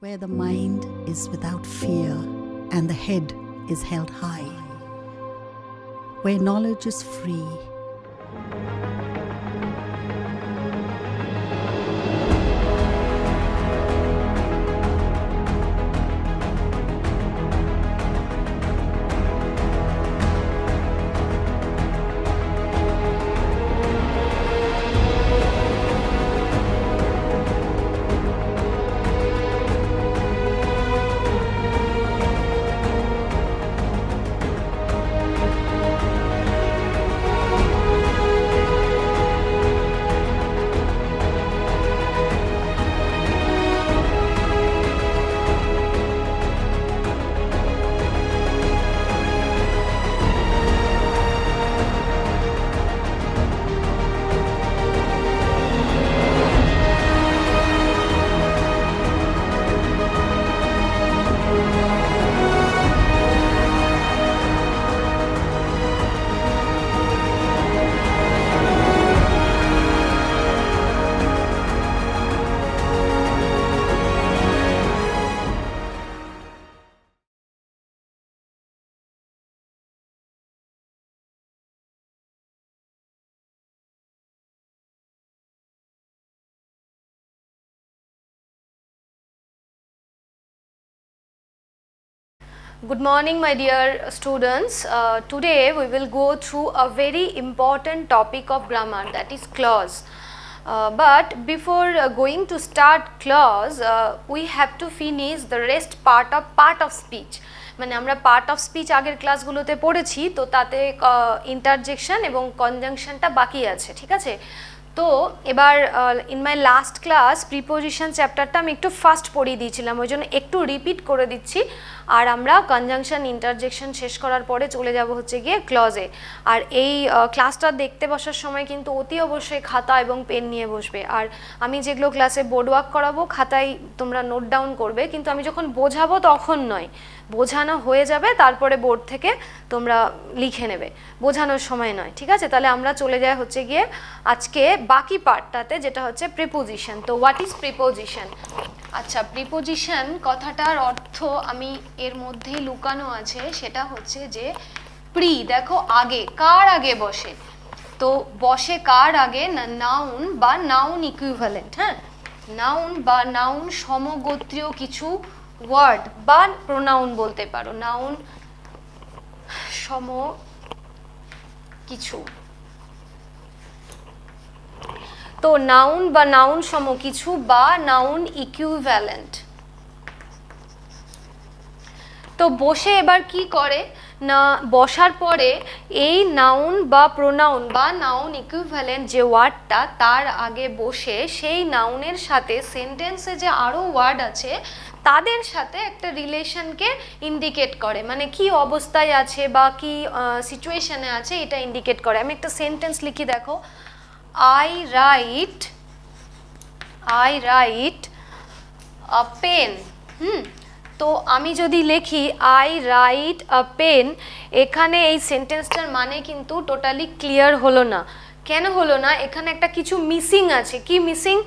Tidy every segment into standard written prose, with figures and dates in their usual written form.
where the mind is without fear and the head is held high, where knowledge is free. Good morning, my dear students. Today we will go through a very important topic of grammar, that is clause. But before going to start clause, we have to finish the rest part of speech. মানে আমরা part of speech আগের ক্লাসগুলোতে পড়েছি, তো তাতে interjection এবং কনজাংশনটা বাকি আছে, ঠিক আছে? তো এবার in my last class preposition চ্যাপ্টারটা আমি একটু ফাস্ট পড়িয়ে দিয়েছিলাম, ওই জন্য একটু রিপিট করে দিচ্ছি। আর আমরা কনজাংশন ইন্টারজেকশন শেষ করার পরে চলে যাব হচ্ছে গিয়ে ক্লজে। আর এই ক্লাসটা দেখতে বসার সময় কিন্তু অতি অবশ্যই খাতা এবং পেন নিয়ে বসবে। আর আমি যেগুলো ক্লাসে বোর্ড ওয়ার্ক করাবো খাতায় তোমরা নোট ডাউন করবে, কিন্তু আমি যখন বোঝাবো তখন নয়, বোঝানো হয়ে যাবে তারপরে বোর্ড থেকে তোমরা লিখে নেবে, বোঝানোর সময় নয়, ঠিক আছে? তাহলে আমরা চলে যাই হচ্ছে গিয়ে আজকে বাকি পার্টটাতে, যেটা হচ্ছে প্রিপোজিশন। তো হোয়াট ইজ প্রিপোজিশন? আচ্ছা, প্রিপোজিশন কথাটার অর্থ আমি এর মধ্যেই লুকানো আছে, সেটা হচ্ছে যে প্রি, দেখো আগে, কার আগে বসে, তো বসে কার আগে না নাউন বা নাউন ইকুইভ্যালেন্ট, হ্যাঁ, নাউন বা নাউন সমগোত্রীয় কিছু ওয়ার্ড বা প্রোনাউন বলতে পারো, নাউন সম কিছু, তো নাউন বা নাউন সম কিছু বা নাউন ইকুইভ্যালেন্ট। তো বসে এবার কি করে না, বসার পরে এই নাউন বা প্রোনাউন বা নাউন ইকুইভ্যালেন্ট যে ওয়ার্ডটা তার আগে বসে সেই নাউনের সাথে সেন্টেন্সে যে আরও ওয়ার্ড আছে তাদের সাথে একটা রিলেশনকে ইন্ডিকেট করে, মানে কি অবস্থায় আছে বা কি সিচুয়েশনে আছে এটা ইন্ডিকেট করে। আমি একটা সেন্টেন্স লিখি, দেখো, I write a pen, তো আমি যদি লিখি I write a pen, এখানে এই সেন্টেন্সটার মানে কিন্তু টোটালি ক্লিয়ার হলো না। কেন হলো না? এখানে একটা কিছু মিসিং আছে। কি মিসিং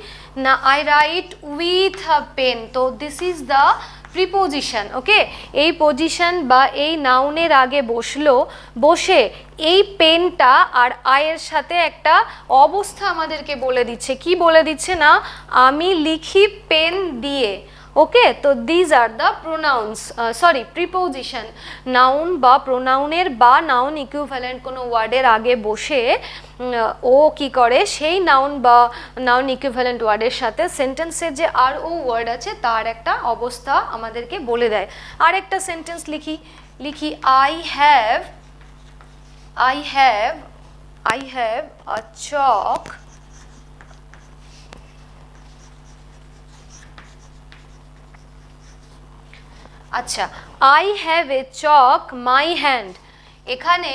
না, I write with a pen, তো দিস ইজ দ্য প্রিপোজিশন, ওকে? এই পজিশন বা এই নাউনের আগে বসলো, বসে এই পেনটা আর আয়ের সাথে একটা অবস্থা আমাদেরকে বলে দিচ্ছে। কি বলে দিচ্ছে না, আমি লিখি পেন দিয়ে, ওকে? তো these are the pronounce, sorry preposition, noun বা প্রোনাউনের বা নাউন ইকুইভ্যালেন্ট কোনো ওয়ার্ডের আগে বসে ও কি করে, সেই নাউন বা নাউন ইকুইভ্যালেন্ট ওয়ার্ডের সাথে সেন্টেন্সের যে আর ও ওয়ার্ড আছে তার একটা অবস্থা আমাদেরকে বলে দেয়। আর একটা সেন্টেন্স লিখি I have a chalk, আচ্ছা, I have a chalk my hand, এখানে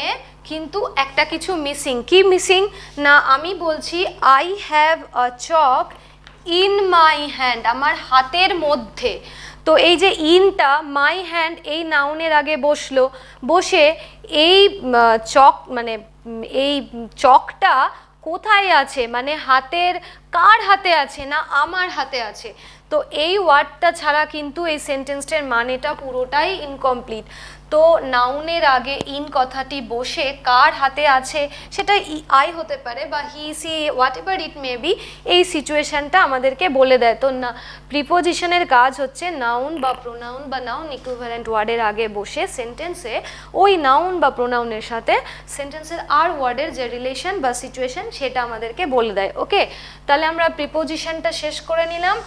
কিন্তু একটা কিছু মিসিং। কি মিসিং না, আমি বলছি I have a chalk in my hand, আমার হাতের মধ্যে। তো এই যে ইনটা মাই হ্যান্ড এই নাউনের আগে বসলো, বসে এই চক মানে এই চকটা কোথায় আছে, মানে হাতের কার হাতে আছে না আমার হাতে আছে। তো এই ওয়ার্ডটা ছাড়া কিন্তু এই সেন্টেন্সটার মানেটা পুরোটাই ইনকমপ্লিট। তো নাউনের আগে ইন কথাটি বসে কার হাতে আছে, সেটা আই হতে পারে বা he she what ever it may be, এই সিচুয়েশনটা আমাদেরকে বলে দেয়। তো না, প্রিপোজিশনের কাজ হচ্ছে নাউন বা প্রোনাউন বা নাউন ইকুইভ্যালেন্ট ওয়ার্ডের আগে বসে সেন্টেন্সে ওই নাউন বা প্রোনাউনের সাথে সেন্টেন্সের আর ওয়ার্ডের যে রিলেশন বা সিচুয়েশন সেটা আমাদেরকে বলে দেয়। ওকে, তাহলে আমরা প্রিপোজিশনটা শেষ করে নিলাম।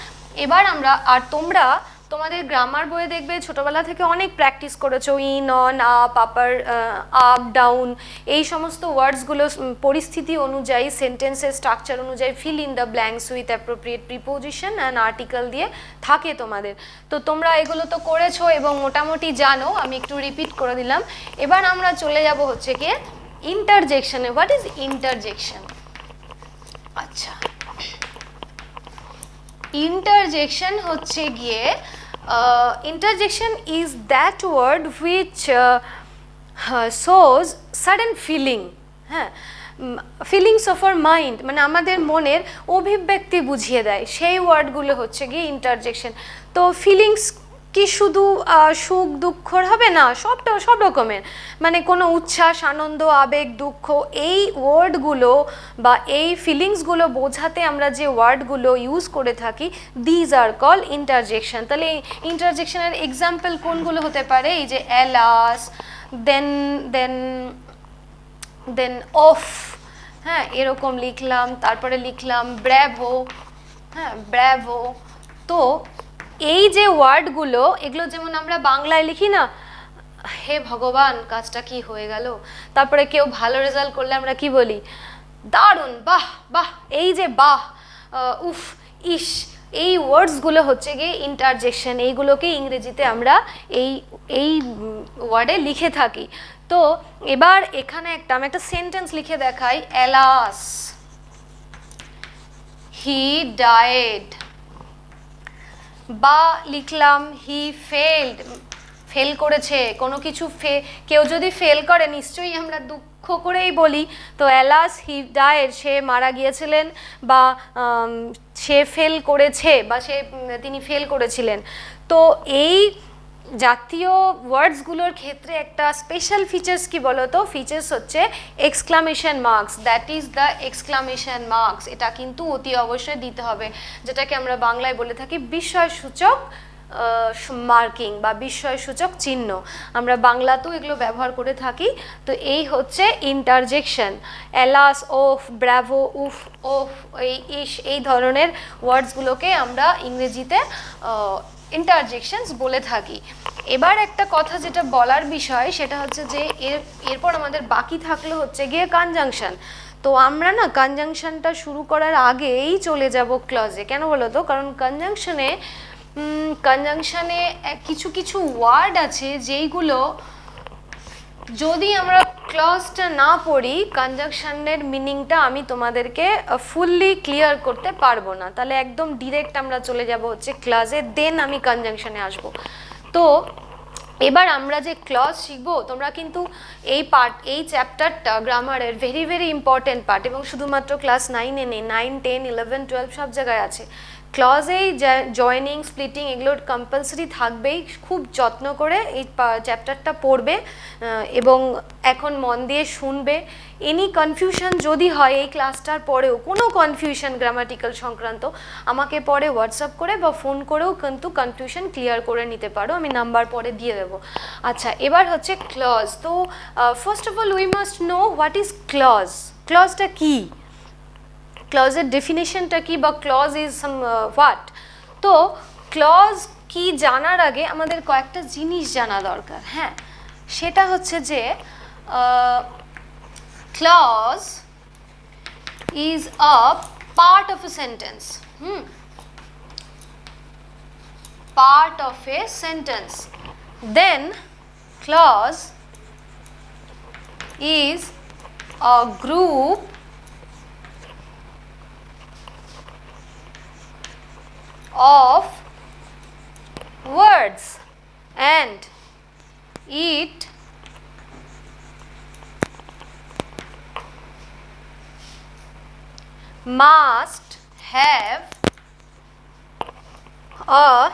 এবার আমরা, আর তোমরা তোমাদের গ্রামার বইয়ে দেখবে ছোটবেলা থেকে অনেক প্র্যাকটিস করেছো, in, on, up, upper, up, down, এই সমস্ত ওয়ার্ডসগুলো পরিস্থিতি অনুযায়ী সেন্টেন্সের স্ট্রাকচার অনুযায়ী fill in the blanks with appropriate preposition and article দিয়ে থাকে তোমাদের। তো তোমরা এগুলো তো করেছো এবং মোটামুটি জানো, আমি একটু রিপিট করে দিলাম। এবার আমরা চলে যাব হচ্ছে কি ইন্টারজেকশনে। What is interjection? আচ্ছা, ইন্টারজেকশন হচ্ছে গিয়ে interjection is that word which shows sudden feeling, হ্যাঁ, ফিলিংস অফ আর মাইন্ড, মানে আমাদের মনের অভিব্যক্তি বুঝিয়ে দেয়, সেই ওয়ার্ডগুলো হচ্ছে গিয়ে ইন্টারজেকশন। তো ফিলিংস কি শুধু সুখ দুঃখর হবে না, সব রকমের, মানে কোনো উচ্ছ্বাস, আনন্দ, আবেগ, দুঃখ, এই ওয়ার্ডগুলো বা এই ফিলিংসগুলো বোঝাতে আমরা যে ওয়ার্ডগুলো ইউজ করে থাকি, দিজ আর কল ইন্টারজেকশন। তাহলে ইন্টারজেকশনের এক্সাম্পল কোনগুলো হতে পারে? এই যে alas, then then then of, হ্যাঁ, এরকম লিখলাম, তারপরে লিখলাম ব্র্যাভো, হ্যাঁ, ব্র্যাভো। তো এই যে ওয়ার্ডগুলো, এগুলো যেমন আমরা বাংলায় লিখি না, হে ভগবান কাজটা কি হয়ে গেল, তারপরে কেউ ভালো রেজাল্ট করলে আমরা কি বলি? দারুণ, বাহ বাহ, এই যে বাহ, উফ, ইস, এই ওয়ার্ডসগুলো হচ্ছে গিয়ে ইন্টারজেকশন, এইগুলোকে ইংরেজিতে আমরা এই ওয়ার্ডে লিখে থাকি। তো এবার এখানে আমি একটা সেন্টেন্স লিখে দেখাই। অ্যালাস হি ডায়েড, বা লিখলাম হি ফেলড, ফেল করেছে কোনো কিছু, কেউ যদি ফেল করে নিশ্চয়ই আমরা দুঃখ করেই বলি। তো অ্যালাস হি ডায়েড, সে মারা গিয়েছিলেন, বা সে ফেল করেছে, বা তিনি ফেল করেছিলেন। তো এই জাতীয় ওয়ার্ডসগুলোর ক্ষেত্রে একটা স্পেশাল ফিচার্স কি বলো তো? ফিচার্স হচ্ছে exclamation marks, that is the exclamation marks. এটা কিন্তু অতি অবশ্যই দিতে হবে, যেটাকে আমরা বাংলায় বলে থাকি বিস্ময়সূচক মার্কিং বা বিস্ময়সূচক চিহ্ন। আমরা বাংলাতেও এগুলো ব্যবহার করে থাকি। তো এই হচ্ছে ইন্টারজেকশন। অ্যালাস, ওফ, ব্র্যাভো, উফ, ওফ, এই ধরনের ওয়ার্ডসগুলোকে আমরা ইংরেজিতে ইন্টারজেকশনস বলে থাকি। এবার একটা কথা যেটা বলার বিষয়, সেটা হচ্ছে যে এরপর আমাদের বাকি থাকলো হচ্ছে গিয়ে কনজাংশন। তো আমরা না কনজাংশনটা শুরু করার আগেই চলে যাব ক্লজে। কেন বলো তো? কারণ কনজাংশনে কিছু কিছু ওয়ার্ড আছে যেইগুলো যদি আমরা ক্লজটা না পড়ি, কনজাংশনের মিনিংটা আমি তোমাদেরকে ফুললি ক্লিয়ার করতে পারবো না। তাহলে একদম ডিরেক্ট আমরা চলে যাব হচ্ছে ক্লজে, দেন আমি কনজাংশনে আসবো। তো এবার আমরা যে ক্লজ শিখবো, তোমরা কিন্তু এই চ্যাপ্টারটা গ্রামারের ভেরি ভেরি ইম্পর্টেন্ট পার্ট, এবং শুধুমাত্র ক্লাস 9-এ নেই, 9, 10, 11, 12 সব জায়গায় আছে। ক্লজেই জয়েনিং, স্প্লিটিং এগুলো কম্পালসারি থাকবেই। খুব যত্ন করে এই চ্যাপ্টারটা পড়বে এবং এখন মন দিয়ে শুনবে। এনি কনফিউশন যদি হয় এই ক্লাসটার পরেও, কোনো কনফিউশন গ্রামাটিক্যাল সংক্রান্ত, আমাকে পরে হোয়াটসঅ্যাপ করে বা ফোন করেও কিন্তু কনফিউশন ক্লিয়ার করে নিতে পারো, আমি নাম্বার পরে দিয়ে দেবো। আচ্ছা, এবার হচ্ছে ক্লজ। তো first of all we must know what is clause. ক্লজটা কী, ক্লজের ডেফিনেশনটা কি, বা ক্লজ ইজ সাম হোয়াট। তো ক্লজ কি জানার আগে আমাদের কয়েকটা জিনিস জানা দরকার। হ্যাঁ, সেটা হচ্ছে যে clause is a part of a sentence. Part of a sentence. Then clause is a group of words and it must have a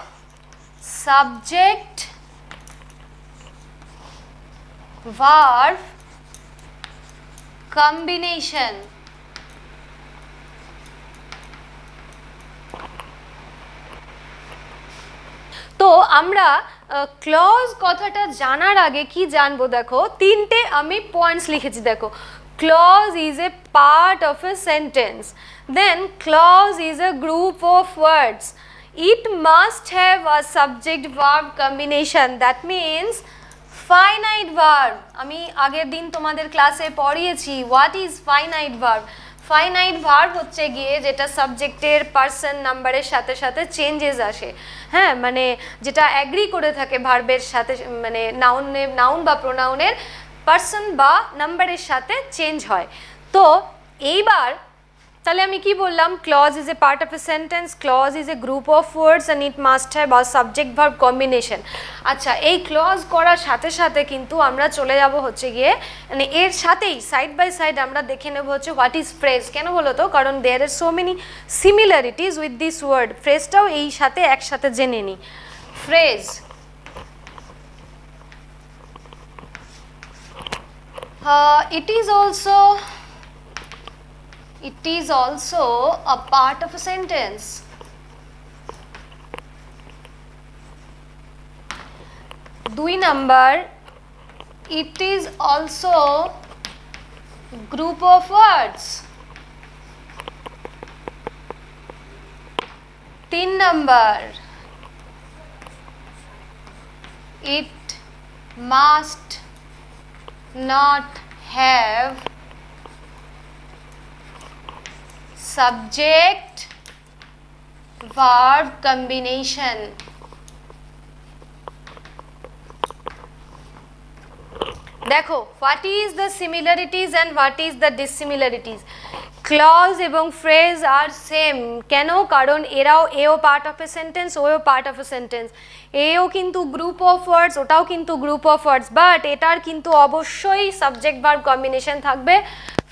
subject verb combination. তো আমরা ক্লজ কথাটা জানার আগে কি জানবো, দেখো তিনটে আমি পয়েন্টস লিখেছি। দেখো, clause is a part of a sentence, then clause is a group of words, it must have a subject verb combination, that means finite verb. আমি আগের দিন তোমাদের ক্লাসে পড়িয়েছি what is finite verb. Finite verb হচ্ছে গিয়ে যেটা সাবজেক্টের পার্সন নাম্বারের সাথে সাথে চেঞ্জেস আসে, হ্যাঁ, মানে যেটা অ্যাগ্রি করে থাকে ভার্বের সাথে, মানে নাউন বা প্রোনাউনের পার্সন বা নাম্বারের সাথে চেঞ্জ হয়। তো এইবার তাহলে আমি কি বললাম, clause is a part of a sentence, clause is a group of words and it must have a subject verb combination. আচ্ছা, এই ক্লজ করার সাথে সাথে কিন্তু আমরা চলে যাব হচ্ছে গিয়ে, মানে এর সাথেই সাইড বাই সাইড আমরা দেখে নেব হচ্ছে হোয়াট ইজ ফ্রেজ। কেন বলো তো, কারণ there are so many similarities with this word. ফ্রেজটাও এই সাথে একসাথে জেনে নিই। Phrase, it is also a part of a sentence. দুই number, it is also group of words. তিন number, it must not have subject verb combination. দেখো, what is the similarities and what is the dissimilarities? Clause এবং phrase are same. কেন? কারণ এও part of a sentence, ওও part of a sentence. এও কিন্তু group of ওয়ার্ডস, ওটাও কিন্তু গ্রুপ অফ ওয়ার্ডস, বাট এটার কিন্তু অবশ্যই সাবজেক্ট ভার্ব কম্বিনেশন থাকবে,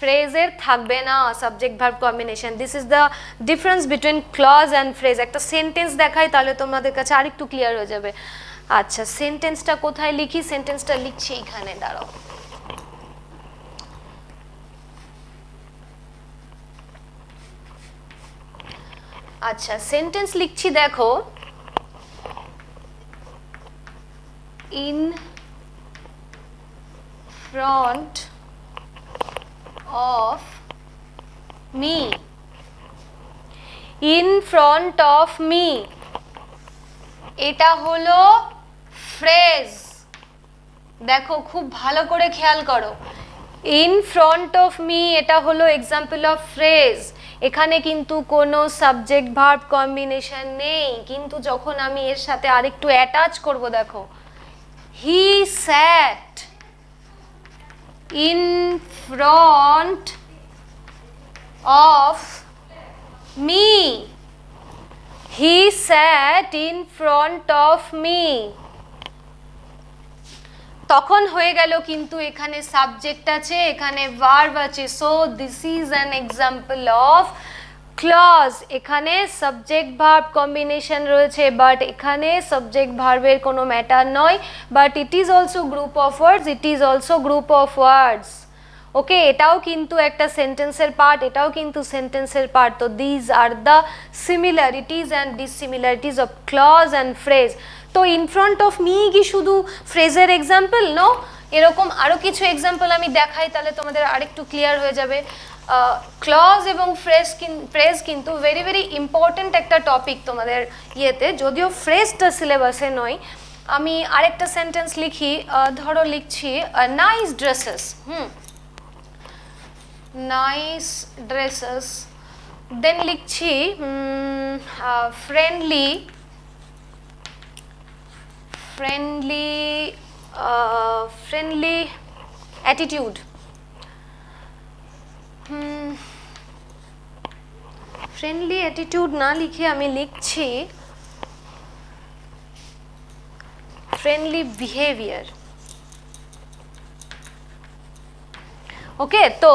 ফ্রেজের থাকবে না subject verb combination. This is the difference between clause and phrase. একটা সেন্টেন্স দেখাই তাহলে তোমাদের কাছে আরেকটু ক্লিয়ার হয়ে যাবে। আচ্ছা, সেন্টেন্সটা কোথায় লিখি? সেন্টেন্সটা লিখছি এইখানে, দাঁড়াও। আচ্ছা, সেন্টেন্স লিখছি, দেখো, in front of me, in front of me, এটা হলো ফ্রেজ। দেখো, খুব ভালো করে খেয়াল করো, ইন ফ্রন্ট অফ মি এটা হলো এক্সাম্পল অফ ফ্রেজ। এখানে কিন্তু কোনো সাবজেক্ট ভার্ব কম্বিনেশন নেই, কিন্তু যখন আমি এর সাথে আরেকটু অ্যাটাচ করব, দেখো, he sat in front of me, he sat in front of me, তখন হয়ে গেল কিন্তু এখানে সাবজেক্ট আছে, এখানে ভার্ব আছে। So this is an example of clause. এখানে সাবজেক্ট ভার্ব কম্বিনেশন রয়েছে, বাট এখানে সাবজেক্ট ভার্বের কোনো ম্যাটার নয়, but it is also group of words, it is also group of words. Okay, এটাও কিন্তু একটা সেন্টেন্সের পার্ট, এটাও কিন্তু সেন্টেন্সের পার্ট। তো these are the similarities and dissimilarities of clause and phrase. তো ইন ফ্রন্ট অফ মি কি শুধু ফ্রেজের এক্সাম্পল? নো, এরকম আরও কিছু এক্সাম্পল আমি দেখাই, তাহলে তোমাদের আরেকটু ক্লিয়ার হয়ে যাবে। ক্লজ এবং ফ্রেজ কিন্তু ভেরি ভেরি ইম্পর্ট্যান্ট একটা টপিক তোমাদের ইয়েতে, যদিও ফ্রেজটা সিলেবাসে নয়। আমি আরেকটা সেন্টেন্স লিখি, ধরো লিখছি নাইস ড্রেসেস, নাইস ড্রেসেস, দেন লিখছি ফ্রেন্ডলি অ্যাটিটিউড। ফ্রেন্ডলি অ্যাটিটিউড না লিখে আমি লিখছি ফ্রেন্ডলি বিহেভিয়ার। ওকে, তো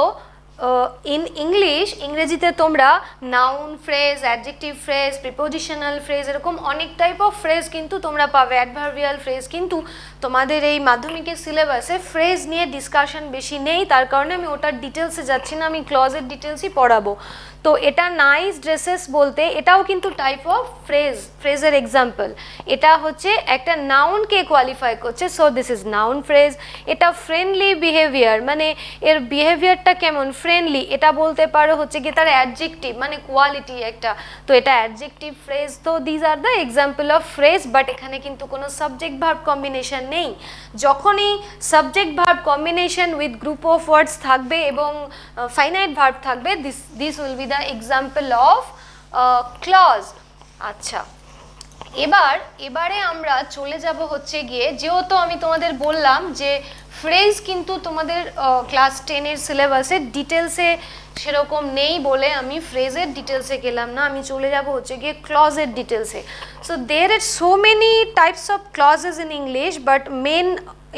ইন ইংলিশ, ইংরেজিতে তোমরা noun phrase, adjective phrase, prepositional phrase, এরকম অনেক টাইপ অফ ফ্রেজ কিন্তু তোমরা পাবে, অ্যাডভার্বিয়াল ফ্রেজ, কিন্তু তোমাদের এই মাধ্যমিকের সিলেবাসে ফ্রেজ নিয়ে ডিসকাশন বেশি নেই, তার কারণে আমি ওটার ডিটেলসে যাচ্ছি না, আমি ক্লজের ডিটেলসই পড়াবো। তো এটা নাইস ড্রেসেস বলতে এটাও কিন্তু টাইপ অফ ফ্রেজের এক্সাম্পল। এটা হচ্ছে একটা নাউনকে কোয়ালিফাই করছে, so this is noun phrase. এটা ফ্রেন্ডলি বিহেভিয়ার, মানে এর বিহেভিয়ারটা কেমন, ফ্রেন্ডলি, এটা বলতে পারো হচ্ছে কি তার অ্যাডজেক্টিভ, মানে কোয়ালিটি একটা, তো এটা অ্যাডজেক্টিভ ফ্রেজ। তো these are the example of phrase, but এখানে কিন্তু কোনো সাবজেক্ট ভার্ব কম্বিনেশন নেই। যখনই subject verb combination with group of words থাকবে এবং ফাইনাইট ভার্ব থাকবে, this will be the example of clause. আচ্ছা, এবারে আমরা চলে যাব হচ্ছে গিয়ে, যেহেতু আমি তোমাদের বললাম যে ফ্রেজ কিন্তু তোমাদের ক্লাস 10-এর সিলেবাসে ডিটেলসে সেরকম নেই বলে আমি ফ্রেজের ডিটেলসে গেলাম না, আমি চলে যাব হচ্ছে গিয়ে ক্লজের ডিটেলসে। So there are so many types of clauses in English, but main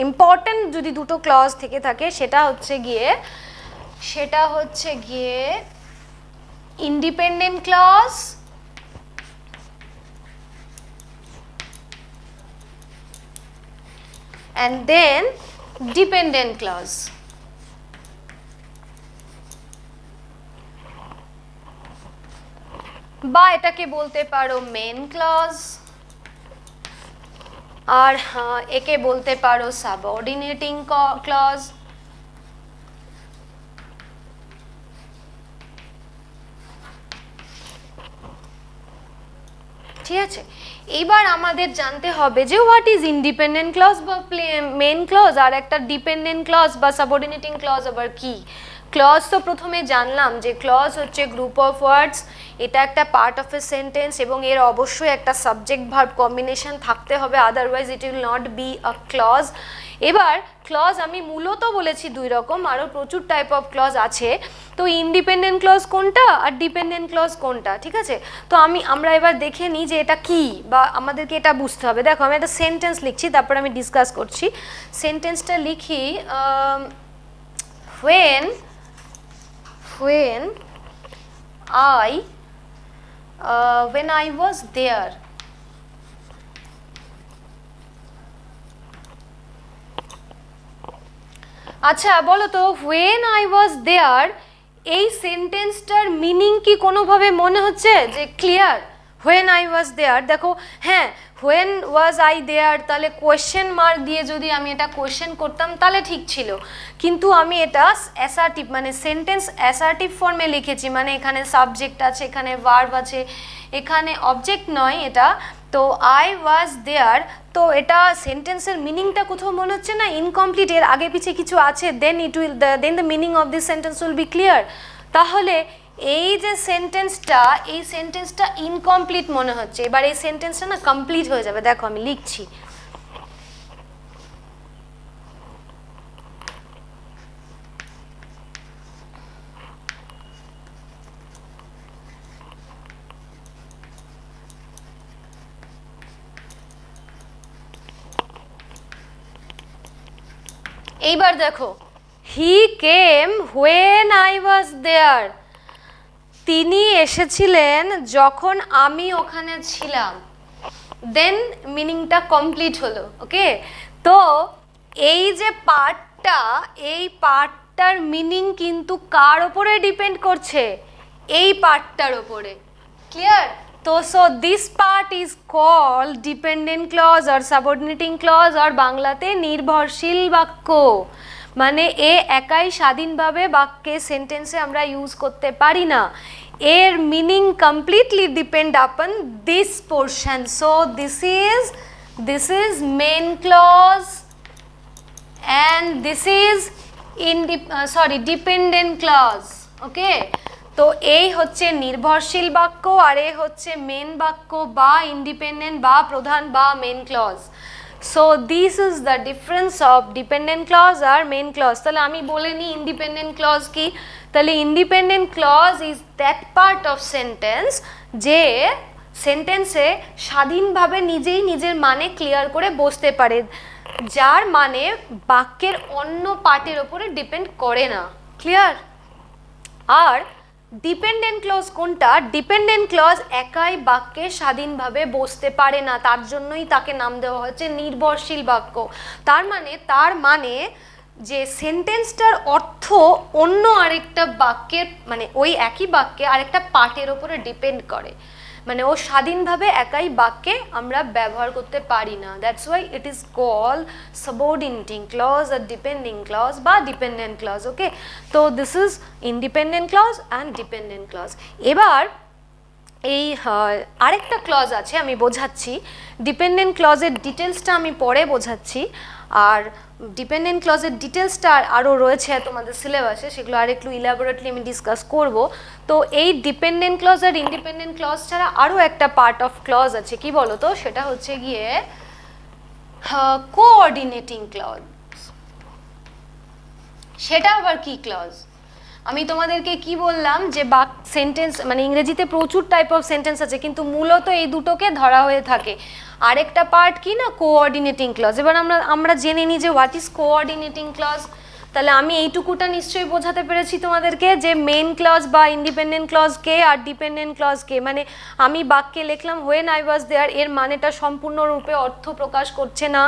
important যদি দুটো ক্লজ থেকে থাকে সেটা হচ্ছে গিয়ে independent clause and then dependent clause. বা এটাকে বলতে পারো মেন ক্লজ, আর একে বলতে পারো সাবঅর্ডিনেটিং ক্লজ। ঠিক আছে, এইবার আমাদের জানতে হবে যে হোয়াট ইজ ইন্ডিপেন্ডেন্ট ক্লজ বা মেন ক্লজ, আর একটা ডিপেন্ডেন্ট ক্লজ বা সাবঅর্ডিনেটিং ক্লজ আবার কি। ক্লজ তো প্রথমে জানলাম যে ক্লজ হচ্ছে গ্রুপ অফ ওয়ার্ডস, এটা একটা পার্ট অফ এ সেন্টেন্স এবং এর অবশ্যই একটা সাবজেক্ট ভার্ব কম্বিনেশন থাকতে হবে, otherwise it will not be a clause. এবার ক্লজ আমি মূলত বলেছি দুই রকম, আরও প্রচুর টাইপ অফ ক্লজ আছে। তো ইন্ডিপেন্ডেন্ট ক্লজ কোনটা আর ডিপেন্ডেন্ট ক্লজ কোনটা, ঠিক আছে। তো আমরা এবার দেখে নিই যে এটা কি, বা আমাদেরকে এটা বুঝতে হবে। দেখো, আমি একটা সেন্টেন্স লিখছি, তারপর আমি ডিসকাস করছি। সেন্টেন্সটা লিখি, when I was there. আচ্ছা বলো তো, when I was there এই সেন্টেন্সটার মিনিং কি কোনোভাবে মনে হচ্ছে যে clear? when I was there, দেখো হ্যাঁ, when was I there, তাহলে কোয়েশ্চেন মার্ক দিয়ে যদি আমি এটা কোয়েশ্চেন করতাম তাহলে ঠিক ছিল, কিন্তু আমি এটা অ্যাসার্টিভ মানে সেন্টেন্স অ্যাসার্টিভ ফর্মে লিখেছি, মানে এখানে সাবজেক্ট আছে, এখানে ভার্ব আছে, এখানে অবজেক্ট নয় এটা। তো আই ওয়াজ দেয়ার, তো এটা সেন্টেন্সের মিনিংটা কোথাও মনে হচ্ছে না ইনকমপ্লিট, এর আগে পিছে কিছু আছে, then the meaning of this sentence will be clear. তাহলে এই যে সেন্টেন্সটা ইনকমপ্লিট মনে হচ্ছে, এবার এই সেন্টেন্সটা না কমপ্লিট হয়ে যাবে। দেখো আমি লিখছি, এইবার দেখো, হি কেম হোয়েন আই ওয়াজ দেয়ার, তিনি এসেছিলেন যখন আমি ওখানে ছিলাম, দেন মিনিংটা কমপ্লিট হলো। ওকে, তো এই যে পার্টটা, এই পার্টটার মিনিং কিন্তু কার ওপরে ডিপেন্ড করছে? এই পার্টটার ওপরে। ক্লিয়ার? তো so this part is called dependent clause আর সাবঅর্ডিনেটিং ক্লজ, আর বাংলাতে নির্ভরশীল বাক্য। মানে এ একাই স্বাধীনভাবে বাক্যে সেন্টেন্সে আমরা ইউজ করতে পারি না, এর meaning completely depend upon this portion. So this is main clause and this is dependent clause. Okay, তো এই হচ্ছে নির্ভরশীল বাক্য আর এই হচ্ছে মেন বাক্য বা ইন্ডিপেন্ডেন্ট বা প্রধান বা main clause. So this is the difference of dependent clause আর মেন ক্লজ। তাহলে আমি বলে নিই ইন্ডিপেন্ডেন্ট ক্লজ কি। তাহলে independent clause is that part of sentence যে সেন্টেন্সে স্বাধীনভাবে নিজেই নিজের মানে ক্লিয়ার করে বসতে পারে, যার মানে বাক্যের অন্য পার্টের ওপরে ডিপেন্ড করে না। ক্লিয়ার? আর ডিপেন্ডেন্ট ক্লজ কোনটা? ডিপেন্ডেন্ট ক্লজ একাই বাক্যে স্বাধীনভাবে বসতে পারে না, তার জন্যই তাকে নাম দেওয়া হচ্ছে নির্ভরশীল বাক্য। তার মানে যে সেন্টেন্সটার অর্থ অন্য আরেকটা বাক্যের মানে ওই একই বাক্যে আরেকটা পার্টের ওপরে ডিপেন্ড করে, মানে ও স্বাধীনভাবে একাই বাক্যে আমরা ব্যবহার করতে পারি না। That's why it is call subordinating clause আর ডিপেন্ডিং ক্লজ বা ডিপেন্ডেন্ট ক্লজ। ওকে, তো this is independent clause and dependent clause. এবার এই আরেকটা ক্লজ আছে, আমি বোঝাচ্ছি। ডিপেন্ডেন্ট ক্লজের ডিটেলসটা আমি পরে বোঝাচ্ছি, আর ডিপেন্ডেন্ট ক্লজের ডিটেলসটা আরও রয়েছে তোমাদের সিলেবাসে, সেগুলো আর একটু ইলাবোরেটলি আমি ডিসকাস করব। তো এই ডিপেন্ডেন্ট ক্লজ আর ইন্ডিপেন্ডেন্ট ক্লজ ছাড়া আরও একটা পার্ট অফ ক্লজ আছে, কি বলো তো? সেটা হচ্ছে গিয়ে কোঅর্ডিনেটিং ক্লজ। সেটা আবার কি ক্লজ? আমি তোমাদেরকে কি বললাম যে সেন্টেন্স মানে ইংরেজিতে প্রচুর টাইপ অফ সেন্টেন্স আছে, কিন্তু মূলত এই দুটোকে ধরা হয়ে থাকে। আরেকটা পার্ট কি না, কোঅর্ডিনেটিং ক্লজ। এবার আমরা জেনে নিই যে হোয়াট ইজ কোঅর্ডিনেটিং ক্লজ। তাহলে আমি এইটুকুটা নিশ্চয়ই বোঝাতে পেরেছি তোমাদেরকে যে মেন ক্লজ বা ইন্ডিপেন্ডেন্ট ক্লজ কে আর ডিপেন্ডেন্ট ক্লজ কে। মানে আমি বাক্যে লিখলাম হোয়েন আই ওয়াজ দেয়ার, এর মানেটা সম্পূর্ণরূপে অর্থ প্রকাশ করছে না,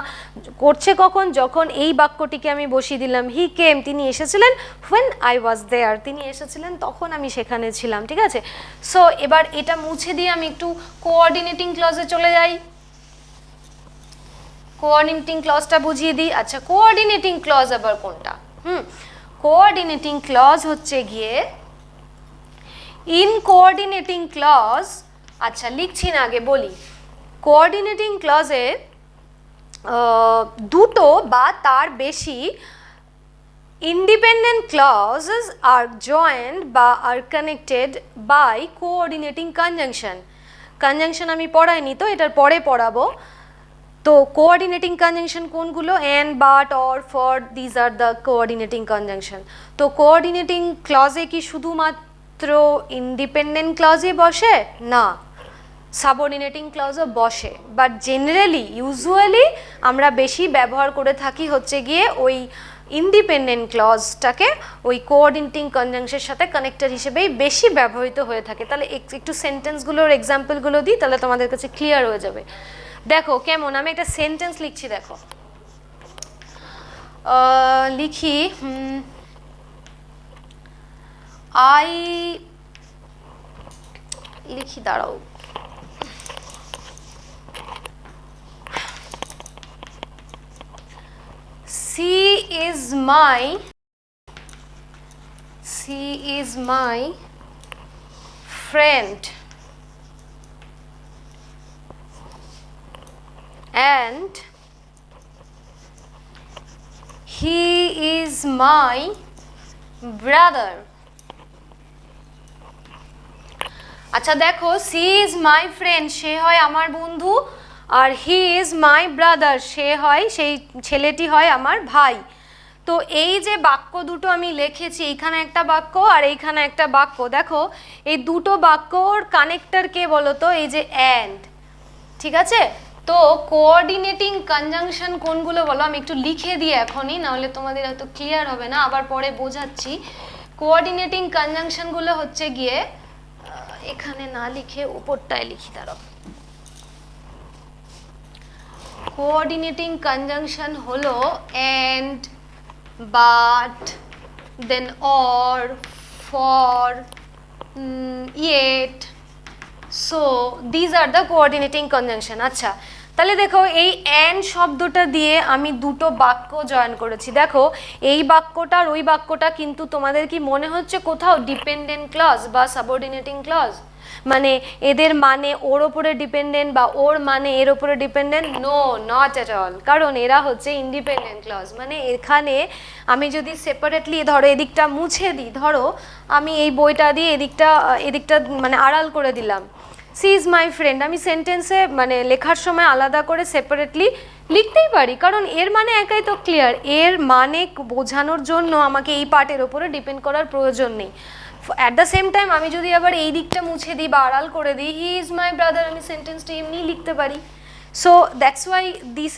করছে কখন? যখন এই বাক্যটিকে আমি বসিয়ে দিলাম হি কেম, তিনি এসেছিলেন, হোয়েন আই ওয়াজ দেয়ার, তিনি এসেছিলেন তখন আমি সেখানে ছিলাম। ঠিক আছে, সো এবার এটা মুছে দিয়ে আমি একটু কোঅর্ডিনেটিং ক্লজে চলে যাই। কোঅর্ডিনেটিং ক্লজটা বুঝিয়ে দিই। আচ্ছা, কোঅর্ডিনেটিং ক্লজ আবার কোনটা? কোঅর্ডিনেটিং ক্লজ হচ্ছে গিয়ে ইন কোঅর্ডিনেটিং ক্লজ। আচ্ছা, লিখছি না, আগে বলি। কোঅর্ডিনেটিং ক্লজে দুটো বা তার বেশি independent clauses are joined বা are connected by coordinating conjunction. conjunction আমি পড়াইনি, তো এটার পরে পড়াবো। তো কোঅর্ডিনেটিং কনজাংশন কোনগুলো? And, but, or, for, these are the coordinating conjunction. তো কোঅর্ডিনেটিং ক্লজে কি শুধুমাত্র ইন্ডিপেন্ডেন্ট ক্লজে বসে? না, সাবঅর্ডিনেটিং ক্লজও বসে, বাট জেনারেলি ইউজুয়ালি আমরা বেশি ব্যবহার করে থাকি হচ্ছে গিয়ে ওই ইন্ডিপেন্ডেন্ট ক্লজটাকে ওই কোঅর্ডিনেটিং কনজাংশনের সাথে কানেক্টর হিসেবেই বেশি ব্যবহৃত হয়ে থাকে। তাহলে একটু সেন্টেন্সগুলোর এক্সাম্পলগুলো দিই, তাহলে তোমাদের কাছে ক্লিয়ার হয়ে যাবে। দেখো কেমন, আমি একটা সেন্টেন্স লিখছি, দেখো লিখি দাঁড়াও, she is my friend and he is my brother. আচ্ছা দেখো, she is my friend, সে হয় আমার বন্ধু, আর he is my brother, সে হয়, সেই ছেলেটি হয় আমার ভাই। তো এই যে বাক্য দুটো আমি লিখেছি, এইখানে একটা বাক্য আর এইখানে একটা বাক্য, দেখো এই দুটো বাক্যর কানেক্টর কে বলো তো? এই যে অ্যান্ড। ঠিক আছে, তো কোঅর্ডিনেটিং কনজাংশন কোনগুলো বলো? আমি একটু লিখে দিই এখনই, নাহলে তোমাদের হয়তো ক্লিয়ার হবে না, আবার পরে বোঝাচ্ছি। কোঅর্ডিনেটিং কনজাংশনগুলো হচ্ছে গিয়ে, এখানে না লিখে উপরটায় লিখি, দাঁড়াও। কোঅর্ডিনেটিং কনজাংশন হলো and, but, than or, for, yet, so these are the coordinating conjunction. আচ্ছা, তাহলে দেখো এই অ্যান্ড শব্দটা দিয়ে আমি দুটো বাক্য জয়েন করেছি। দেখো এই বাক্যটা আর ওই বাক্যটা কিন্তু তোমাদের কি মনে হচ্ছে কোথাও ডিপেন্ডেন্ট ক্লজ বা সাবঅর্ডিনেটিং ক্লজ? মানে এদের মানে ওর ওপরে ডিপেন্ডেন্ট বা ওর মানে এর ওপরে dependent? No, not at all, কারণ এরা হচ্ছে ইন্ডিপেন্ডেন্ট ক্লজ। মানে এখানে আমি যদি সেপারেটলি ধরো এদিকটা মুছে দিই, ধরো আমি এই বইটা দিয়ে এদিকটা মানে আড়াল করে দিলাম, সি ইজ মাই ফ্রেন্ড, আমি সেন্টেন্সে মানে লেখার সময় আলাদা করে সেপারেটলি লিখতেই পারি, কারণ এর মানে একাই তো ক্লিয়ার। এর মানে বোঝানোর জন্য আমাকে এই পার্টের ওপরে ডিপেন্ড করার প্রয়োজন নেই। অ্যাট দ্য সেম টাইম আমি যদি আবার এই দিকটা মুছে দিই বা আড়াল করে দিই, হি ইজ মাই ব্রাদার, আমি সেন্টেন্সটা এমনি লিখতে পারি। So that's why this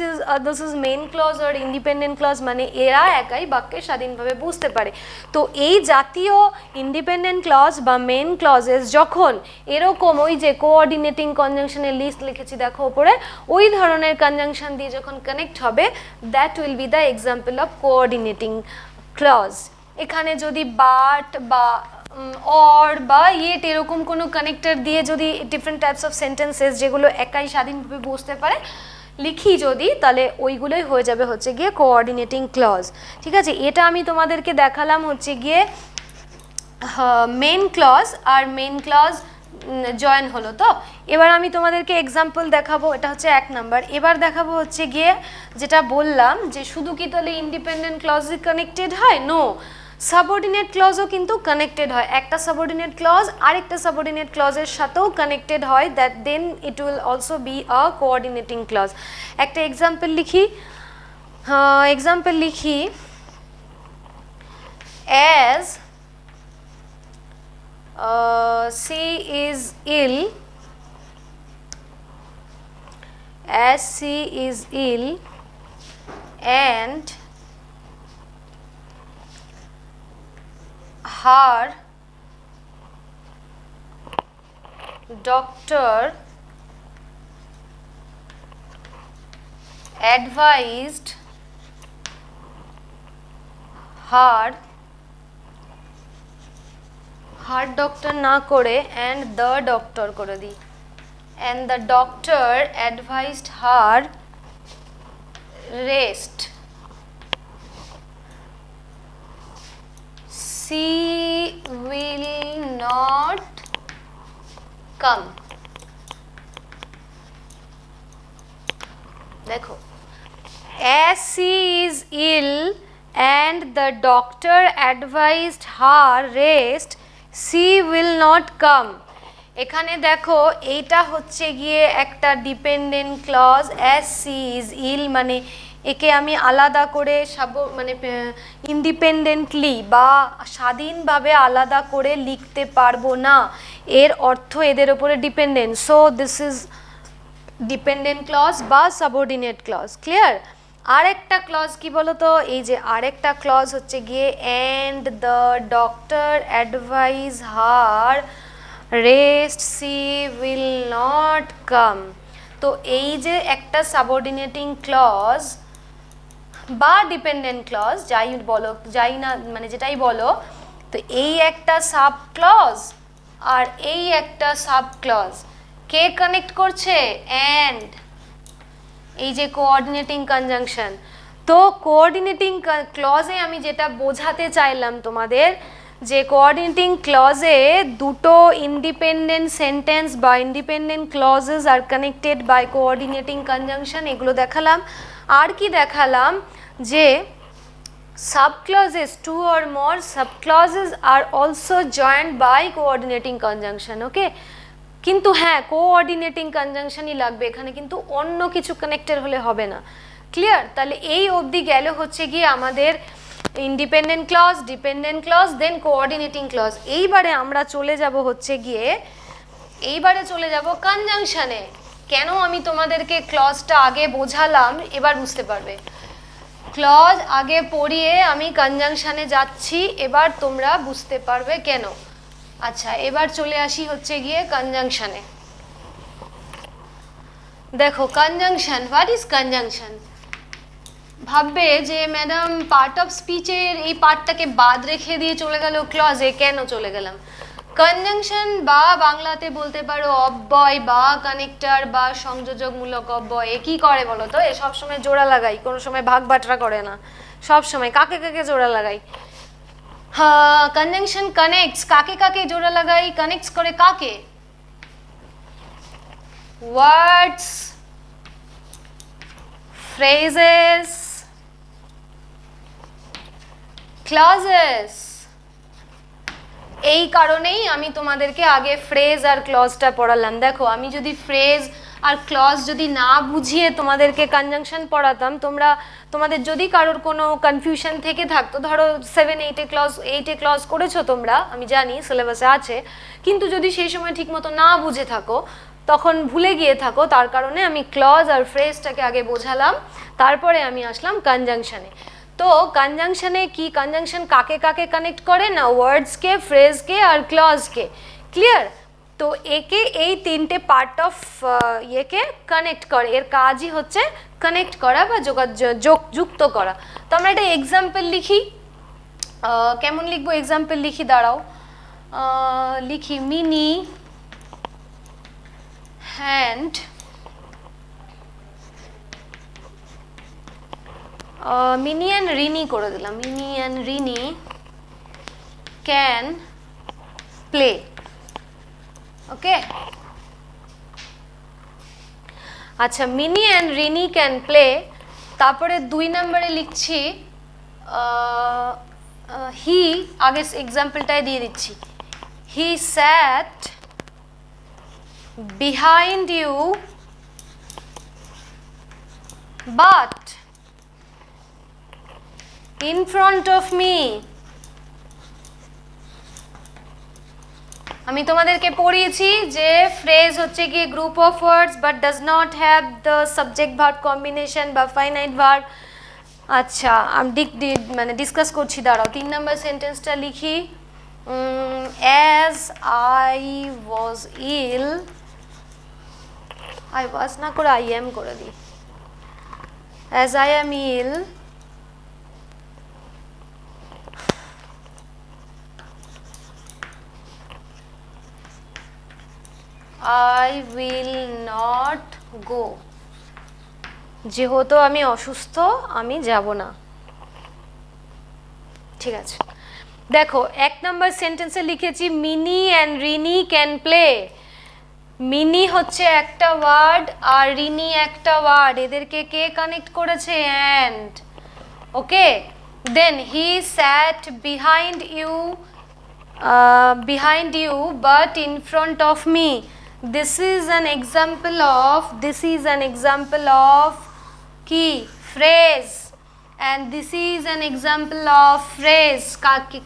is main clause আর ইন্ডিপেন্ডেন্ট ক্লজ, মানে এরা একাই বাক্যে স্বাধীনভাবে বুঝতে পারে। তো এই জাতীয় ইন্ডিপেন্ডেন্ট ক্লজ বা মেন ক্লজেস যখন এরকম ওই যে কোঅর্ডিনেটিং কনজাংশনের লিস্ট লিখেছি দেখো ওপরে, ওই ধরনের কনজাংশন দিয়ে যখন কানেক্ট হবে, that will be the example of coordinating clause. এখানে যদি বাট বা অর বা ইয়েট এরকম কোনো কানেক্টর দিয়ে যদি ডিফারেন্ট টাইপস অফ সেন্টেন্সেস যেগুলো একাই স্বাধীনভাবে বুঝতে পারে লিখি যদি, তাহলে ওইগুলোই হয়ে যাবে হচ্ছে গিয়ে কোঅর্ডিনেটিং ক্লজ। ঠিক আছে, এটা আমি তোমাদেরকে দেখালাম হচ্ছে গিয়ে মেন ক্লজ, আর মেন ক্লজ জয়েন হলো। তো এবার আমি তোমাদেরকে এক্সাম্পল দেখাবো, এটা হচ্ছে 1 নাম্বার। এবার দেখাবো হচ্ছে গিয়ে যেটা বললাম যে শুধু কি তাহলে ইন্ডিপেন্ডেন্ট ক্লজই কানেক্টেড হয়? নো, সাবঅর্ডিনেট ক্লজও কিন্তু কানেক্টেড হয়। একটা সাবঅর্ডিনেট ক্লজ আরেকটা সাবঅর্ডিনেট ক্লজের সাথেও কানেক্টেড হয়, that then it will also be a coordinating clause. একটা এক্সাম্পল লিখি, as she is ill, as she is ill and her doctor advised her doctor না করে and the doctor করে দিই, and the doctor advised her rest, she will not come। দেখো, as she is ill and the doctor advised her rest, she will not come। এখানে দেখো এইটা হচ্ছে গিয়ে একটা dependent clause. as she is ill মানে একে আমি আলাদা করে মানে ইন্ডিপেন্ডেন্টলি বা স্বাধীনভাবে আলাদা করে লিখতে পারবো না, এর অর্থ এদের উপরে dependent. So this is dependent clause বা সাবঅর্ডিনেট ক্লজ। ক্লিয়ার? আরেকটা ক্লজ কি বলতো, এই যে আরেকটা ক্লজ হচ্ছে গিয়ে and the doctor advise her rest, she will not come। তো এই যে একটা সাবঅর্ডিনেটিং ক্লজ বা ডিপেন্ডেন্ট ক্লজ যাই বলো, যাই না মানে যেটাই বলো, তো এই একটা সাব ক্লজ আর এই একটা সাব ক্লজ কে কানেক্ট করছে? and এই যে কোঅর্ডিনেটিং কনজাংশন। তো কোঅর্ডিনেটিং ক্লজে আমি যেটা বোঝাতে চাইলাম তোমাদের, যে কোঅর্ডিনেটিং ক্লজে দুটো ইন্ডিপেন্ডেন্ট সেন্টেন্স বা independent clauses are connected by coordinating conjunction, এগুলো দেখালাম। আর কি দেখালাম, যে subclauses, 2 or more subclauses are also joined by coordinating conjunction। ওকে, কিন্তু হ্যাঁ কোঅর্ডিনেটিং কনজাংশনই লাগবে এখানে, কিন্তু অন্য কিছু কানেক্টেড হলে হবে না। ক্লিয়ার? তাহলে এই অবধি গেল হচ্ছে গিয়ে আমাদের ইন্ডিপেন্ডেন্ট ক্লজ, ডিপেন্ডেন্ট ক্লজ, দেন কোঅর্ডিনেটিং ক্লজ। এইবারে আমরা চলে যাব হচ্ছে গিয়ে, এইবারে চলে যাব কনজাংশনে। কেন আমি তোমাদেরকে ক্লজটা আগে বোঝালাম এবার বুঝতে পারবে। ক্লজ আগে পড়িয়ে আমি কনজাংশনে যাচ্ছি, এবার তোমরা বুঝতে পারবে কেন। আচ্ছা, এবার চলে আসি হচ্ছে গিয়ে কনজাংশনে। দেখো কনজাংশন, হোয়াট ইজ কনজাংশন? ভাববে যে ম্যাডাম পার্ট অফ স্পিচের এই পার্টটাকে বাদ রেখে দিয়ে চলে গেল ক্লজে, কেন চলে গেলাম? কনজাংশন বা বাংলাতে বলতে পারো অব্যয় বা কানেক্টর বা সংযোজকমূলক অব্যয়, এ কি করে বলো তো? এ সবসময় জোড়া লাগাই, কোনো সময় ভাগ বাটরা করে না, সব সময় কাকে কাকে জোড়া লাগাই। হ্যাঁ, কনজাংশন কানেক্টস, কাকে কাকে জোড়া লাগাই? কানেক্টস করে কাকে? ওয়ার্ডস, phrases, clauses। এই কারণেই আমি তোমাদেরকে আগে ফ্রেজ আর ক্লজটা পড়ালাম। দেখো আমি যদি ফ্রেজ আর ক্লজ যদি না বুঝিয়ে তোমাদেরকে কনজাংশন পড়াতাম, তোমাদের যদি কারোর কোনো কনফিউশন থেকে থাকতো, ধরো 7-8 ক্লজ করেছো তোমরা, আমি জানি সিলেবাসে আছে, কিন্তু যদি সেই সময় ঠিকমতো না বুঝে থাকো, তখন ভুলে গিয়ে থাকো, তার কারণে আমি ক্লজ আর ফ্রেজটাকে আগে বোঝালাম, তারপরে আমি আসলাম কনজাংশনে। তো কনজাংশনে কি, কনজাংশন কাকে কাকে কানেক্ট করে না, ওয়ার্ডসকে, ফ্রেজকে আর ক্লজকে। ক্লিয়ার? তো একে এই তিনটে পার্ট অফ ইয়েকে কানেক্ট করে, এর কাজই হচ্ছে কানেক্ট করা বা যুক্ত করা। তো আমরা একটা এক্সাম্পল লিখি। কেমন লিখবো এক্সাম্পল লিখি, দাঁড়াও লিখি, মিনি হ্যান্ড মিনি অ্যান্ড রিনি করে দিলাম, Mini and Rini can play. Okay, আচ্ছা, Mini and Rini can play. তারপরে 2 নম্বরে লিখছি হি, আগে এক্সাম্পলটাই দিয়ে দিচ্ছি, হি sat behind you but in front of me। আমি তোমাদেরকে পড়িয়েছি যে ফ্রেজ হচ্ছে কি group of words but does not have the subject verb combination বা ফাইনাইট ভার্ব। আচ্ছা, আমি মানে ডিসকাস করছি, দাঁড়াও 3 নম্বর সেন্টেন্সটা লিখি। As I was ill, I was না করে I am করে দিই, as I am ill I will not go। যেহেতু আমি অসুস্থ আমি যাব না। ঠিক আছে, দেখো 1 নম্বর সেন্টেন্সে লিখেছি Mini and Rini can play. Mini হচ্ছে একটা ওয়ার্ড আর রিনি একটা ওয়ার্ড, এদেরকে কে কানেক্ট করেছে, and. Okay, then he sat behind you but in front of me। this is an example of কি, phrase, and this is an example of phrase।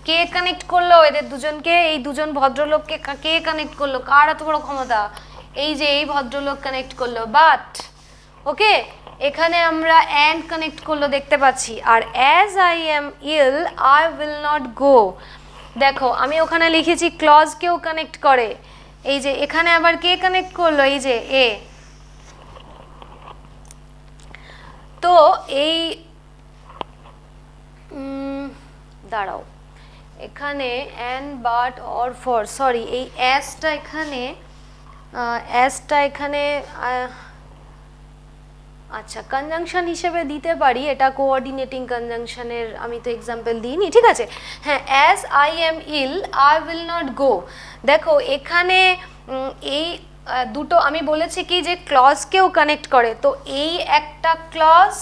K connect করলো এদের দুজনকে, এই দুজন ভদ্রলোককে কে কানেক্ট করলো, কার এত বড় ক্ষমতা, এই যে এই ভদ্রলোক কানেক্ট করলো। বাট ওকে, এখানে আমরা অ্যান্ড কানেক্ট করলো দেখতে পাচ্ছি, আর as I am ill I will not go. দেখো আমি ওখানে লিখেছি ক্লজকেও কানেক্ট করে, এই যে এখানে আবার কে কানেক্ট করলো, এই যে এ। তো এই দাঁড়াও, এখানে and but or for, sorry এই অ্যাসটা এখানে আচ্ছা কনজাংশন হিসেবে দিতে পারি, এটা কোঅর্ডিনেটিং কনজাংশনের আমি তো এক্সাম্পল দিইনি। ঠিক আছে, হ্যাঁ, as I am ill I will not go. দেখো এখানে এই দুটো আমি বলেছি কি যে ক্লজকেও কানেক্ট করে, তো এই একটা ক্লজ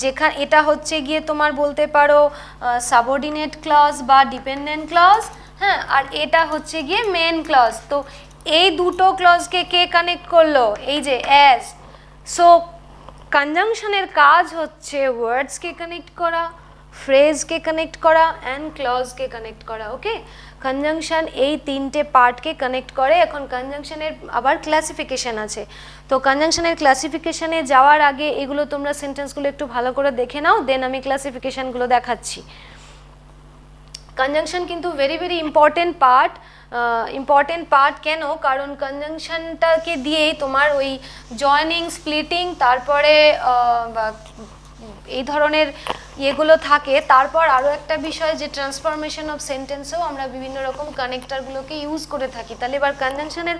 যেখানে এটা হচ্ছে গিয়ে তোমার বলতে পারো সাবঅর্ডিনেট ক্লজ বা ডিপেন্ডেন্ট ক্লজ, হ্যাঁ, আর এটা হচ্ছে গিয়ে মেন ক্লজ। তো এই দুটো ক্লজকে কে কানেক্ট করলো, এই যে অ্যাজ। সো কনজাংশনের কাজ হচ্ছে ওয়ার্ডসকে কানেক্ট করা, ফ্রেজকে কানেক্ট করা অ্যান্ড ক্লজকে কানেক্ট করা। ওকে, কনজাংশন এই তিনটে পার্টকে কানেক্ট করে। এখন কনজাংশনের আবার ক্লাসিফিকেশন আছে, তো কনজাংশনের ক্লাসিফিকেশনে যাওয়ার আগে এগুলো তোমরা সেন্টেন্সগুলো একটু ভালো করে দেখে নাও, দেন আমি ক্লাসিফিকেশনগুলো দেখাচ্ছি। কনজাংশন কিন্তু ভেরি ভেরি ইম্পর্টেন্ট পার্ট। কেন? কারণ কনজাংশনটাকে দিয়েই তোমার ওই জয়েনিং, স্প্লিটিং, তারপরে এই ধরনের ইয়েগুলো থাকে। তারপর আরও একটা বিষয় যে ট্রান্সফরমেশন অফ সেন্টেন্সেও আমরা বিভিন্ন রকম কানেক্টারগুলোকে ইউজ করে থাকি। তাহলে এবার কনজাংশনের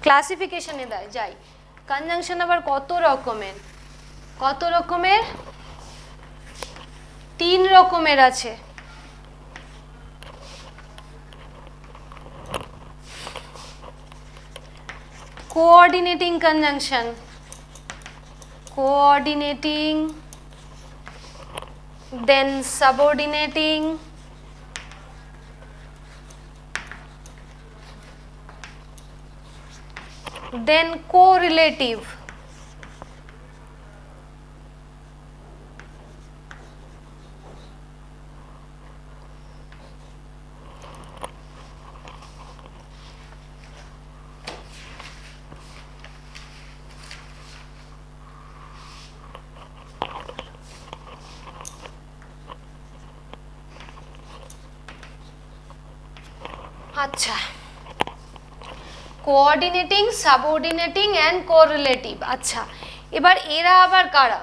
ক্লাসিফিকেশনে যাই। কনজাংশন আবার কত রকমের? 3 রকমের আছে। Coordinating conjunction, then subordinating, then correlative। আচ্ছা, কোঅর্ডিনেটিং, সাবঅর্ডিনেটিং অ্যান্ড কোরিলেটিভ। আচ্ছা, এবার এরা আবার কারা?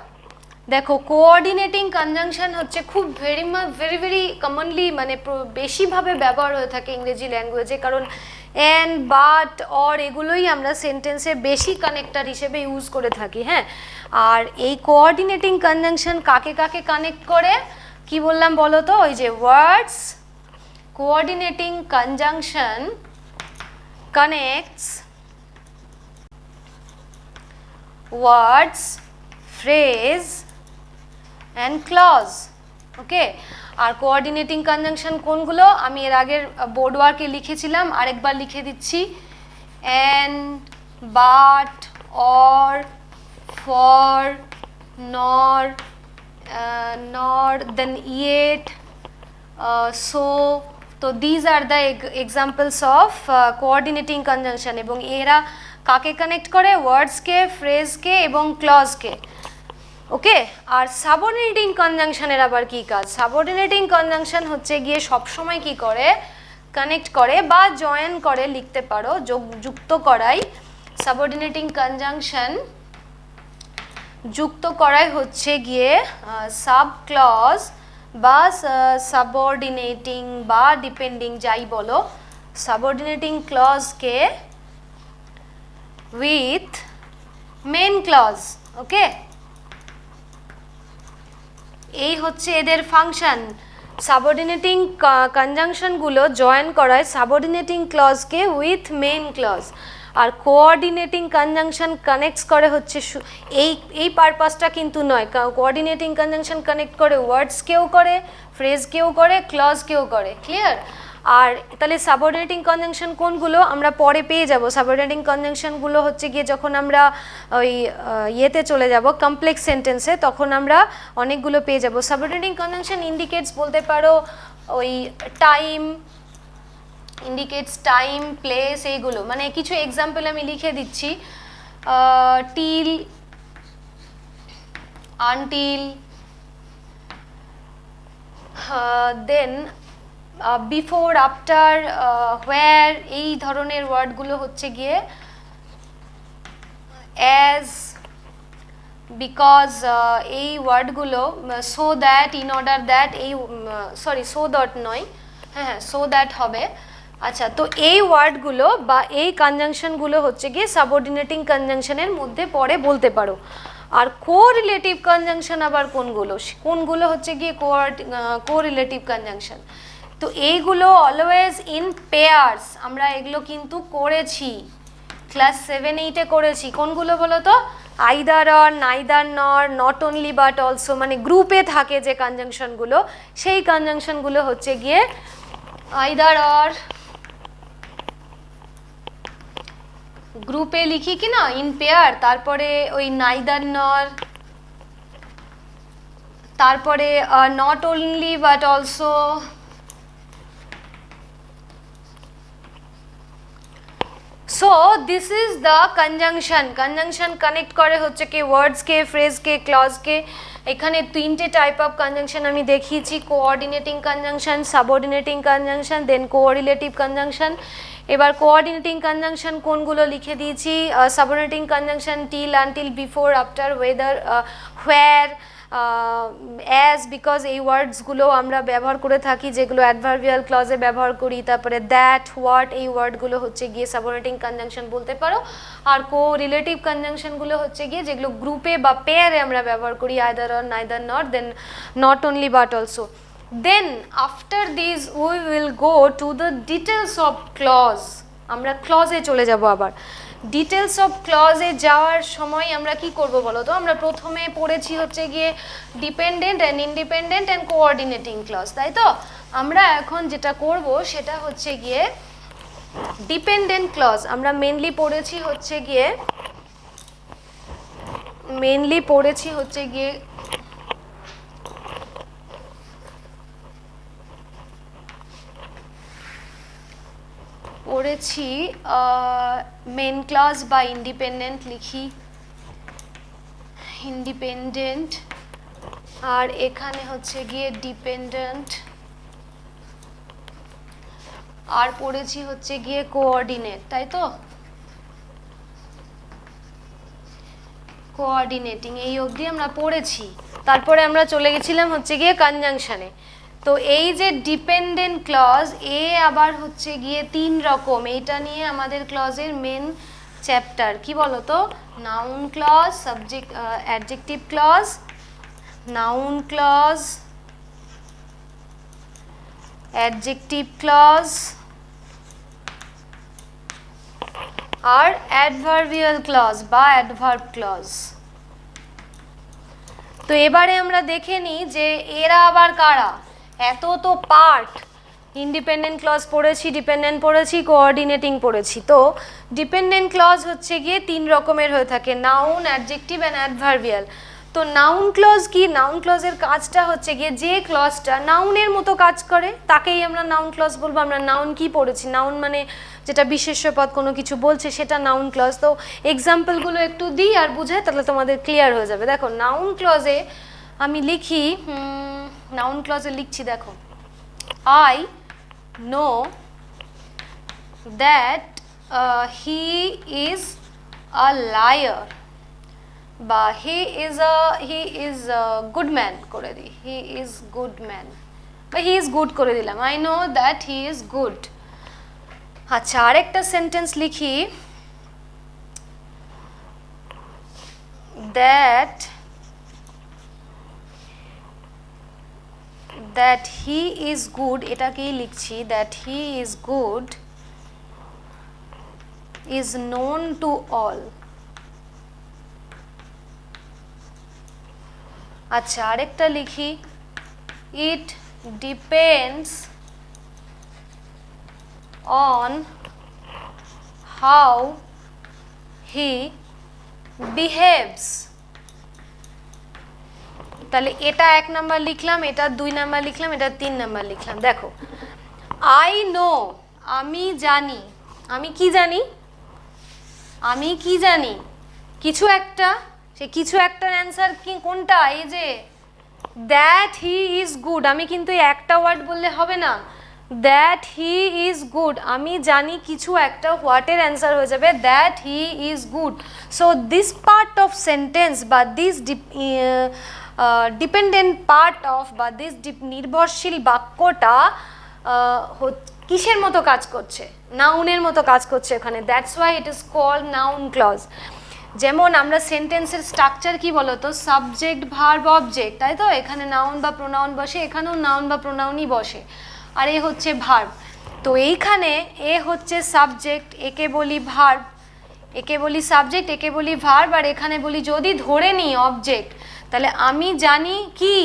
দেখো, কোঅর্ডিনেটিং কনজাংশন হচ্ছে খুব ভেরি ভেরি কমনলি, মানে বেশিভাবে ব্যবহার হয়ে থাকে ইংরেজি ল্যাঙ্গুয়েজে, কারণ অ্যান্ড, বাট, অর এগুলোই আমরা সেন্টেন্সে বেশি কানেক্টর হিসেবে ইউজ করে থাকি। হ্যাঁ, আর এই কোঅর্ডিনেটিং কনজাংশন কাকে কাকে কানেক্ট করে, কি বললাম বলো তো? ওই যে words, coordinating conjunction connects words, phrase and clause. Okay, আর কোঅর্ডিনেটিং কনজাংশন কোনগুলো আমি এর আগের বোর্ড ওয়ার্কে লিখেছিলাম, আরেকবার লিখে দিচ্ছি। and, but, or, for, nor, then yet, so. তো these are the examples of coordinating conjunction, এবং এরা কাকে কানেক্ট করে? ওয়ার্ডসকে, ফ্রেজকে এবং ক্লজকে। ওকে, আর সাবঅর্ডিনেটিং কনজাংশনের আবার কি কাজ? সাবঅর্ডিনেটিং কনজাংশন হচ্ছে গিয়ে সবসময় কি করে? কানেক্ট করে বা জয়েন করে, লিখতে পারো যুক্ত করাই। সাবঅর্ডিনেটিং কনজাংশন যুক্ত করাই হচ্ছে গিয়ে সাব ক্লজ বা সাবঅর্ডিনেটিং বা ডিপেন্ডিং যাই বলো, সাবঅর্ডিনেটিং ক্লজকে উইথ মেন ক্লজ। ওকে, এই হচ্ছে এদের ফাংশন। সাবঅর্ডিনেটিং কনজাংশনগুলো জয়েন করায় সাবঅর্ডিনেটিং ক্লজকে উইথ মেন ক্লজ, আর কোঅর্ডিনেটিং কনজাংশন কানেক্টস করে হচ্ছে এই পারপাসটা কিন্তু নয়। কোঅর্ডিনেটিং কনজাংশন কানেক্ট করে ওয়ার্ডসকেও করে, ফ্রেজকেও করে, ক্লজকেও করে। ক্লিয়ার? আর তাহলে সাবঅর্ডিনেটিং কনজাংশন কোনগুলো আমরা পরে পেয়ে যাব। সাবঅর্ডিনেটিং কনজাংশনগুলো হচ্ছে গিয়ে যখন আমরা ওই ইয়েতে চলে যাব, কমপ্লেক্স সেন্টেন্সে, তখন আমরা অনেকগুলো পেয়ে যাব। সাবঅর্ডিনেটিং কনজাংশন ইন্ডিকেটস বলতে পারো ওই টাইম, ইন্ডিকেটস টাইম, প্লেস, এইগুলো। মানে কিছু এক্সাম্পল আমি লিখে দিচ্ছি। Till, until, then before, after, where, এই ধরনের ওয়ার্ডগুলো হচ্ছে গিয়ে অ্যাজ, বিকজ, এই ওয়ার্ডগুলো so that, in order that, এই সরি সো দ্যাট নয়, হ্যাঁ সো দ্যাট হবে। আচ্ছা, তো এই ওয়ার্ডগুলো বা এই কনজাংশনগুলো হচ্ছে গিয়ে সাবঅর্ডিনেটিং কনজাংশনের মধ্যে পড়ে বলতে পারো। আর কোরিলেটিভ কনজাংশন আবার কোনগুলো হচ্ছে গিয়ে কোরিলেটিভ কনজাংশন। তো এইগুলো অলওয়েজ ইন পেয়ার্স, আমরা এগুলো কিন্তু করেছি ক্লাস 7-8-এ করেছি। কোনগুলো বলো তো? আইদার অর, নাইদার নর, নট অনলি বাট অলসো, মানে গ্রুপে থাকে যে কনজাংশনগুলো, সেই কনজাংশনগুলো হচ্ছে গিয়ে আইদার অর, গ্রুপে লিখি কি না ইন পেয়ার, তারপরে ওই নাইদার নর, তারপরে not only but also, so this is the conjunction. Conjunction connect করে হচ্ছে কি ওয়ার্ডসকে, ফ্রেজকে, ক্লজকে। এখানে তিনটে টাইপ অফ কনজাংশন আমি দেখিয়েছি, কোঅর্ডিনেটিং কনজাংশন, সাবঅর্ডিনেটিং কনজাংশন, দেন কোরিলেটিভ কনজাংশন। এবার কোঅর্ডিনেটিং কনজাংশন কোনগুলো লিখে দিয়েছি। Subordinating conjunction till, until, before, after, weather, where, as, because, এই ওয়ার্ডসগুলো আমরা ব্যবহার করে থাকি যেগুলো অ্যাডভার্বিয়াল ক্লজে ব্যবহার করি। তারপরে দ্যাট, হোয়াট, এই ওয়ার্ডগুলো হচ্ছে গিয়ে সাবঅর্ডিনেটিং কনজাংশন বলতে পারো। আর কোরিলেটিভ কনজাংশনগুলো হচ্ছে গিয়ে যেগুলো গ্রুপে বা পেয়ারে আমরা ব্যবহার করি, either or, neither nor, then not only but also. Then after this we will go to the details of clause. আমরা ক্লজে চলে যাব। আবার ডিটেলস অফ ক্লজে যাওয়ার সময় আমরা কি করব বলো তো? আমরা প্রথমে পড়েছি হচ্ছে গিয়ে dependent and independent and coordinating clause, তাই তো? আমরা এখন যেটা করব সেটা হচ্ছে গিয়ে ডিপেন্ডেন্ট ক্লজ। আমরা মেনলি পড়েছি হচ্ছে গিয়ে পড়েছি মেন ক্লজ বা ইন্ডিপেন্ডেন্ট, লিখি ইন্ডিপেন্ডেন্ট, আর এখানে হচ্ছে গিয়ে ডিপেন্ডেন্ট। আর পড়েছি হচ্ছে গিয়ে কোঅর্ডিনেট, তাই তো? কোঅর্ডিনেটিং এই অবধি আমরা পড়েছি। তারপরে আমরা চলে গেছিলাম হচ্ছে গিয়ে কনজাংশনে। তো এই যে ডিপেন্ডেন্ট ক্লজ, এ আবার হচ্ছে গিয়ে 3 রকম। এইটা নিয়ে আমাদের ক্লজের মেন চ্যাপ্টার। কি বলো তো? Noun clause, subject adjective clause, noun clause, adjective clause আর অ্যাডভার্বিয়াল ক্লজ বা অ্যাডভার্ব ক্লজ। তো এবারে আমরা দেখে নিই যে এরা আবার কারা। এত তো পার্ট, ইন্ডিপেন্ডেন্ট ক্লজ পড়েছি, ডিপেন্ডেন্ট পড়েছি, কোঅর্ডিনেটিং পড়েছি। তো ডিপেন্ডেন্ট ক্লজ হচ্ছে গিয়ে 3 রকমের হয়ে থাকে, নাউন, অ্যাডজেক্টিভ অ্যান্ড অ্যাডভার্বিয়াল। তো নাউন ক্লজ কি? নাউন ক্লজের কাজটা হচ্ছে গিয়ে যে ক্লজটা নাউনের মতো কাজ করে তাকেই আমরা নাউন ক্লজ বলবো। আমরা নাউন কি পড়েছি? নাউন মানে যেটা বিশেষ্য পদ কোনো কিছু বলছে সেটা নাউন ক্লজ। তো এক্সাম্পলগুলো একটু দিই আর বুঝাই, তাহলে তোমাদের ক্লিয়ার হয়ে যাবে। দেখো নাউন ক্লজে আমি লিখি, নাউন ক্লজে লিখছি, দেখো, I know that he is a liar, বা হি ইজ গুড ম্যান করে দিই, হি ইজ গুড ম্যান, বা হি ইজ গুড করে দিলাম। I know that he is good. আচ্ছা, আরেকটা সেন্টেন্স লিখি, দ্যাট হি ইজ গুড, এটাকেই লিখছি, that he is good is known to all. আচ্ছা, আরেকটা লিখি, it depends on how he behaves। তাহলে এটা 1 নাম্বার লিখলাম, এটা 2 নাম্বার লিখলাম, এটা 3 নাম্বার লিখলাম। দেখো, আই নো, আমি জানি। আমি কি জানি? আমি কি জানি? কিছু একটা। সে কিছু একটার অ্যান্সার কি কোনটা? এই যে দ্যাট হি ইজ গুড। আমি কিন্তু একটা ওয়ার্ড বললে হবে না, দ্যাট হি ইজ গুড। আমি জানি কিছু একটা, হোয়াটের অ্যান্সার হয়ে যাবে that he is good. So this part of sentence বা দিস ডিপেন্ডেন্ট পার্ট অফ বা দিস নির্ভরশীল বাক্যটা কিসের মতো কাজ করছে? নাউনের মতো কাজ করছে এখানে। That's why it is called noun clause. যেমন আমরা সেন্টেন্সের স্ট্রাকচার কি বলতো? সাবজেক্ট, ভার্ব, অবজেক্ট, তাই তো? এখানে নাউন বা প্রোনাউন বসে, এখানেও নাউন বা প্রোনাউনই বসে, আর এ হচ্ছে ভার্ব। তো এইখানে এ হচ্ছে সাবজেক্ট, একে বলি ভার্ব, একে বলি সাবজেক্ট, একে বলি ভার্ব, আর এখানে বলি যদি ধরে নিই অবজেক্ট, তাহলে আমি জানি কি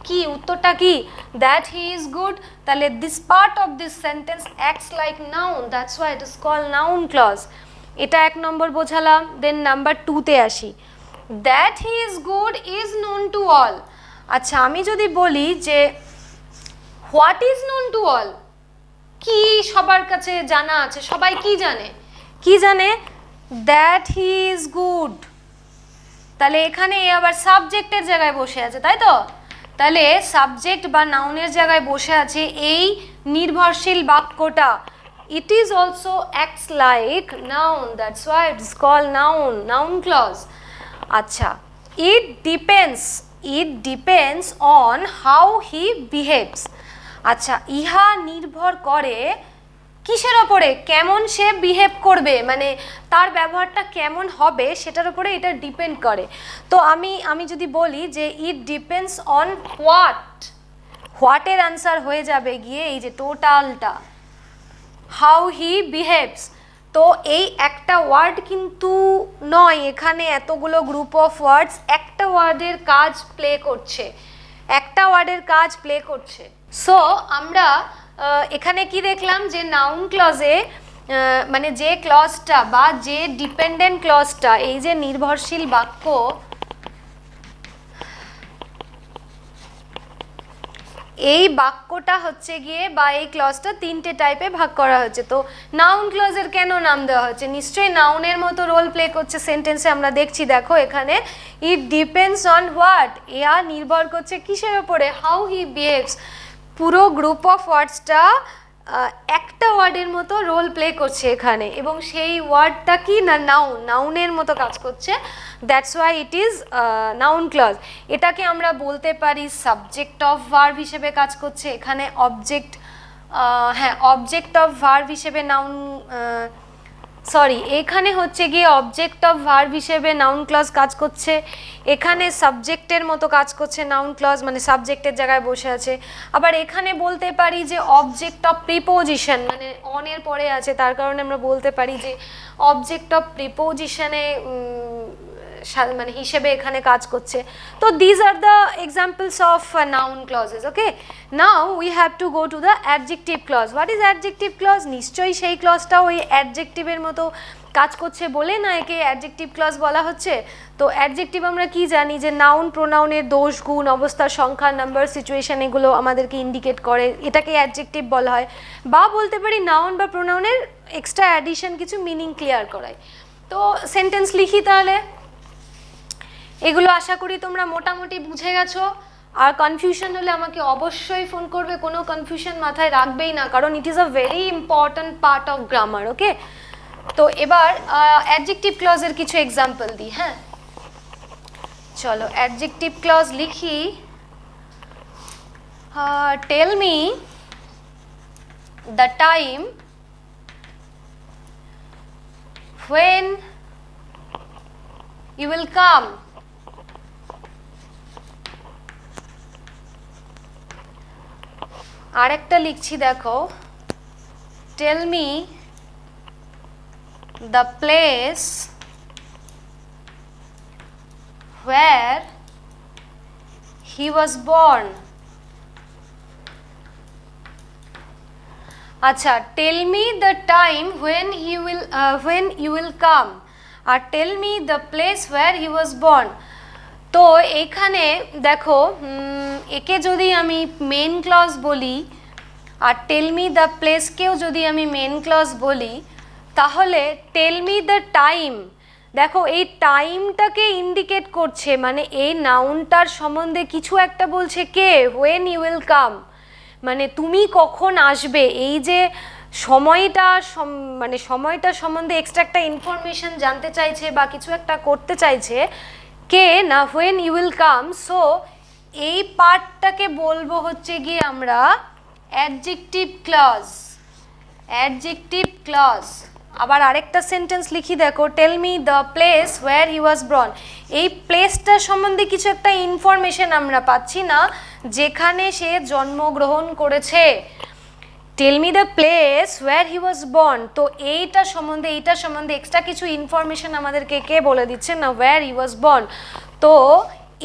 কি উত্তরটা কি? That he is good. তাহলে this part of this sentence acts like noun, that's why it is called noun clause. এটা 1 নম্বর বোঝালাম। দেন নাম্বার 2-তে আসি, that he is good is known to all. আচ্ছা, আমি যদি বলি যে what is known to all, কি সবার কাছে জানা আছে? সবাই কি জানে? কি জানে? That he is good. তাহলে এখানে আবার সাবজেক্টের জায়গায় বসে আছে, তাই তো? তাহলে সাবজেক্ট বা নাউনের জায়গায় বসে আছে এই নির্ভরশীল বাক্যটা। It is also acts like noun, that's why it is called noun, noun clause. আচ্ছা, it depends on how he behaves. আচ্ছা, ইহা নির্ভর করে কিসের ওপরে? কেমন সে বিহেভ করবে, মানে তার ব্যবহারটা কেমন হবে সেটার উপরে এটা ডিপেন্ড করে। তো আমি যদি বলি যে ইট ডিপেন্ডস অন হোয়াটের অ্যান্সার হয়ে যাবে গিয়ে এই যে টোটালটা, হাউ হি বিহেভস। তো এই একটা ওয়ার্ড কিন্তু নয়, এখানে এতগুলো গ্রুপ অফ ওয়ার্ডস একটা ওয়ার্ডের কাজ প্লে করছে, একটা ওয়ার্ডের কাজ প্লে করছে। সো আমরা এখানে কি দেখলাম যে নাউন ক্লজে মানে যে ক্লজটা বা যে ডিপেন্ডেন্ট ক্লজটা, এই যে নির্ভরশীল বাক্য, এই বাক্যটা হচ্ছে গিয়ে বা এই ক্লজটা 3টে টাইপে ভাগ করা হচ্ছে। তো নাউন ক্লজের কেন নাম দেওয়া হচ্ছে? নিশ্চয়ই নাউনের মতো রোল প্লে করছে সেন্টেন্সে। আমরা দেখছি, দেখো এখানে ইট ডিপেন্ডস অন হোয়াট, এয়া নির্ভর করছে কিসের ওপরে? How he behaves. পুরো গ্রুপ অফ ওয়ার্ডসটা একটা ওয়ার্ডের মতো রোল প্লে করছে এখানে, এবং সেই ওয়ার্ডটা কি না নাউনের মতো কাজ করছে, that's why it is noun clause. এটাকে আমরা বলতে পারি সাবজেক্ট অফ ভার্ব হিসেবে কাজ করছে, এখানে অবজেক্ট, হ্যাঁ অবজেক্ট অফ ভার্ব হিসেবে নাউন, এখানে হচ্ছে গিয়ে অবজেক্ট অফ ভার্ব হিসেবে নাউন ক্লজ কাজ করছে, এখানে সাবজেক্টের মতো কাজ করছে নাউন ক্লজ, মানে সাবজেক্টের জায়গায় বসে আছে। আবার এখানে বলতে পারি যে অবজেক্ট অফ প্রিপোজিশন, মানে অনের পরে আছে, তার কারণে আমরা বলতে পারি যে অবজেক্ট অফ প্রিপোজিশনে মানে হিসেবে এখানে কাজ করছে। তো these are the examples of noun clauses. Okay, now we have to go to the adjective clause. What is adjective clause? নিশ্চয়ই সেই ক্লজটা ওই অ্যাডজেক্টিভের মতো কাজ করছে বলে না একে অ্যাডজেক্টিভ ক্লজ বলা হচ্ছে। তো অ্যাডজেক্টিভ আমরা কি জানি যে নাউন প্রোনাউনের দোষ, গুণ, অবস্থা, সংখ্যা, নাম্বার, সিচুয়েশন এগুলো আমাদেরকে ইন্ডিকেট করে, এটাকে অ্যাডজেক্টিভ বলা হয়। বা বলতে পারি নাউন বা প্রোনাউনের এক্সট্রা অ্যাডিশন কিছু মিনিং ক্লিয়ার করায়। তো সেন্টেন্স লিখি তাহলে। এগুলো আশা করি তোমরা মোটামুটি বুঝে গেছো। আর কনফিউশন হলে আমাকে অবশ্যই ফোন করবে, কোনো কনফিউশন মাথায় রাখবেই না, কারণ it is a very important part of grammar. Okay, তো এবার অ্যাডজেক্টিভ ক্লজের কিছু এক্সাম্পল দিই। হ্যাঁ চলো অ্যাডজেক্টিভ ক্লজ লিখি। Tell me the time when you will come. আরেকটা লিখছি দেখো, tell me the place where he was born. আচ্ছা, tell me the time when you will come, আর tell me the place where he was born। তো এখানে দেখো, একে যদি আমি মেন ক্লজ বলি আর টেল মি দ্য প্লেসকেও যদি আমি মেন ক্লজ বলি, তাহলে টেল মি দ্য টাইম, দেখো এই টাইমটাকে ইন্ডিকেট করছে, মানে এই নাউনটার সম্বন্ধে কিছু একটা বলছে কে, when you will come, মানে তুমি কখন আসবে। এই যে সময়টা, মানে সময়টা সম্বন্ধে এক্সট্রা একটা ইনফরমেশন জানতে চাইছে বা কিছু একটা করতে চাইছে কে না, when you will come। So এই পার্টটাকে বলবো হচ্ছে গিয়ে আমরা অ্যাডজেক্টিভ ক্লজ, অ্যাডজেক্টিভ ক্লজ। আবার আরেকটা সেন্টেন্স লিখি দেখো, tell me the place where he was born। এই প্লেসটা সম্বন্ধে কিছু একটা ইনফরমেশন আমরা পাচ্ছি না, যেখানে সে জন্মগ্রহণ করেছে। Tell me the place where he was born, তো এইটার সম্বন্ধে এক্সট্রা কিছু ইনফরমেশন আমাদেরকে কে বলে দিচ্ছে না, where he was born। তো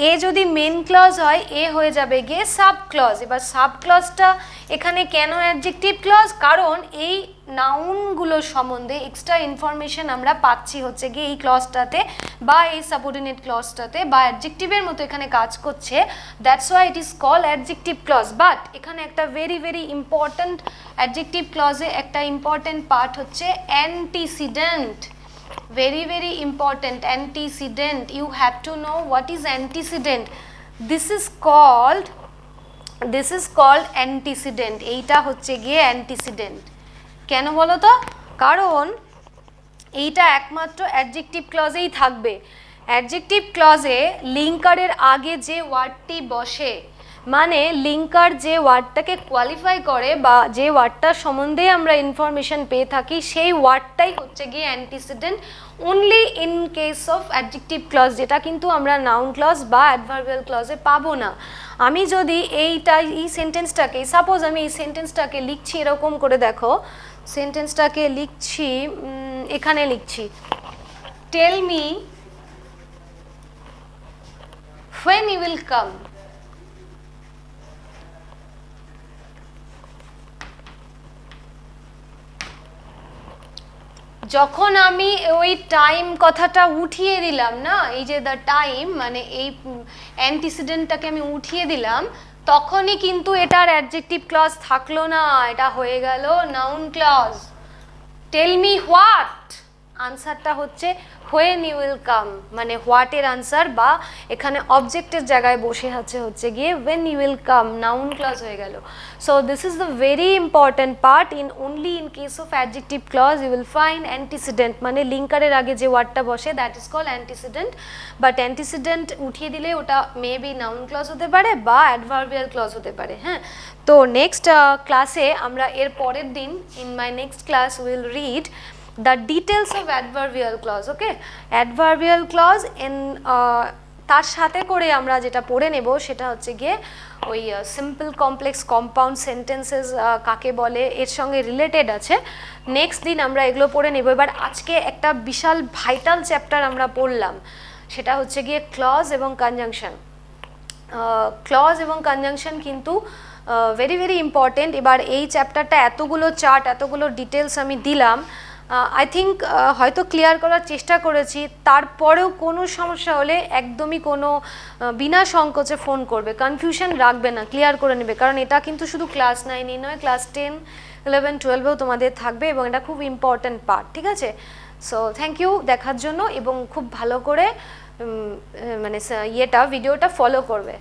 এ যদি মেন ক্লজ হয়, এ হয়ে যাবে গিয়ে সাব ক্লজ। এবার সাব ক্লজটা এখানে কেন অ্যাডজেক্টিভ ক্লজ, কারণ এই নাউনগুলোর সম্বন্ধে এক্সট্রা ইনফরমেশন আমরা পাচ্ছি হচ্ছে গিয়ে এই ক্লজটাতে বা এই সাবঅর্ডিনেট ক্লজটাতে, বা অ্যাডজেক্টিভের মতো এখানে কাজ করছে, that's why it is call adjective clause. But এখানে একটা ভেরি ভেরি ইম্পর্ট্যান্ট, অ্যাডজেক্টিভ ক্লজে একটা ইম্পর্ট্যান্ট পার্ট হচ্ছে antecedent. Very very important, antecedent. You have to know what is antecedent. This is called antecedent. এইটা হচ্ছে গিয়ে antecedent। কেন বলো তো? কারণ এইটা একমাত্র অ্যাডজেক্টিভ ক্লজেই থাকবে। অ্যাডজেক্টিভ ক্লজে লিঙ্কারের আগে যে ওয়ার্ডটি বসে, মানে লিঙ্কার যে ওয়ার্ডটাকে কোয়ালিফাই করে বা যে ওয়ার্ডটার সম্বন্ধে আমরা ইনফরমেশন পেয়ে থাকি, সেই ওয়ার্ডটাই হচ্ছে গিয়ে antecedent only in case of adjective clause, যেটা কিন্তু আমরা নাউন ক্লজ বা অ্যাডভার্বিয়াল ক্লজে পাবো না। আমি যদি এই সেন্টেন্সটাকে, সাপোজ আমি এই সেন্টেন্সটাকে লিখছি এরকম করে, দেখো সেন্টেন্সটাকে লিখছি, এখানে লিখছি tell me when you will come। যখন আমি ওই টাইম কথাটা উঠিয়ে দিলাম না, এই যে দ্য টাইম, মানে এই অ্যান্টিসিডেন্টটাকে আমি উঠিয়ে দিলাম, তখনই কিন্তু এটার অ্যাডজেক্টিভ ক্লজ থাকলো না, এটা হয়ে গেল noun clause. Tell me what, আনসারটা হচ্ছে হোয়েন ইউ উইল কাম, মানে হোয়াটের আনসার, বা এখানে অবজেক্টের জায়গায় বসে আছে হচ্ছে গিয়ে when you will come, noun clause হয়ে গেল। So this is the very important part. Only in case of adjective clause you will find antecedent, মানে লিঙ্কারের আগে যে ওয়ার্ডটা বসে that is call antecedent. But antecedent উঠিয়ে দিলে ওটা মেবি নাউন ক্লজ হতে পারে বা অ্যাডভার্বিয়াল ক্লজ হতে পারে। হ্যাঁ, তো নেক্সট ক্লাসে আমরা এর পরের দিন, in my next class will read the details of adverbial clause. okay, adverbial clause in তার সাথে করে আমরা যেটা পড়ে নেব সেটা হচ্ছে গিয়ে ওই সিম্পল কমপ্লেক্স কম্পাউন্ড সেন্টেন্সেস কাকে বলে এর সঙ্গে রিলেটেড আছে। নেক্সট দিন আমরা এগুলো পড়ে নেব। এবার আজকে একটা বিশাল ভাইটাল চ্যাপ্টার আমরা পড়লাম, সেটা হচ্ছে গিয়ে ক্লজ এবং কনজাংশন। ক্লজ এবং কনজাংশন কিন্তু ভেরি ভেরি ইম্পর্টেন্ট। এবার এই চ্যাপ্টারটা এতগুলো চার্ট, এতগুলো ডিটেলস আমি দিলাম, আই থিঙ্ক হয়তো ক্লিয়ার করার চেষ্টা করেছি। তারপরেও কোনো সমস্যা হলে একদমই কোনো বিনা সংকোচে ফোন করবে, কনফিউশন রাখবে না, ক্লিয়ার করে নেবে, কারণ এটা কিন্তু শুধু ক্লাস 9-এই নয়, ক্লাস 10, 11, 12-এও তোমাদের থাকবে এবং এটা খুব ইম্পর্ট্যান্ট পার্ট। ঠিক আছে, সো থ্যাংক ইউ দেখার জন্য এবং খুব ভালো করে মানে ভিডিওটা ফলো করবে।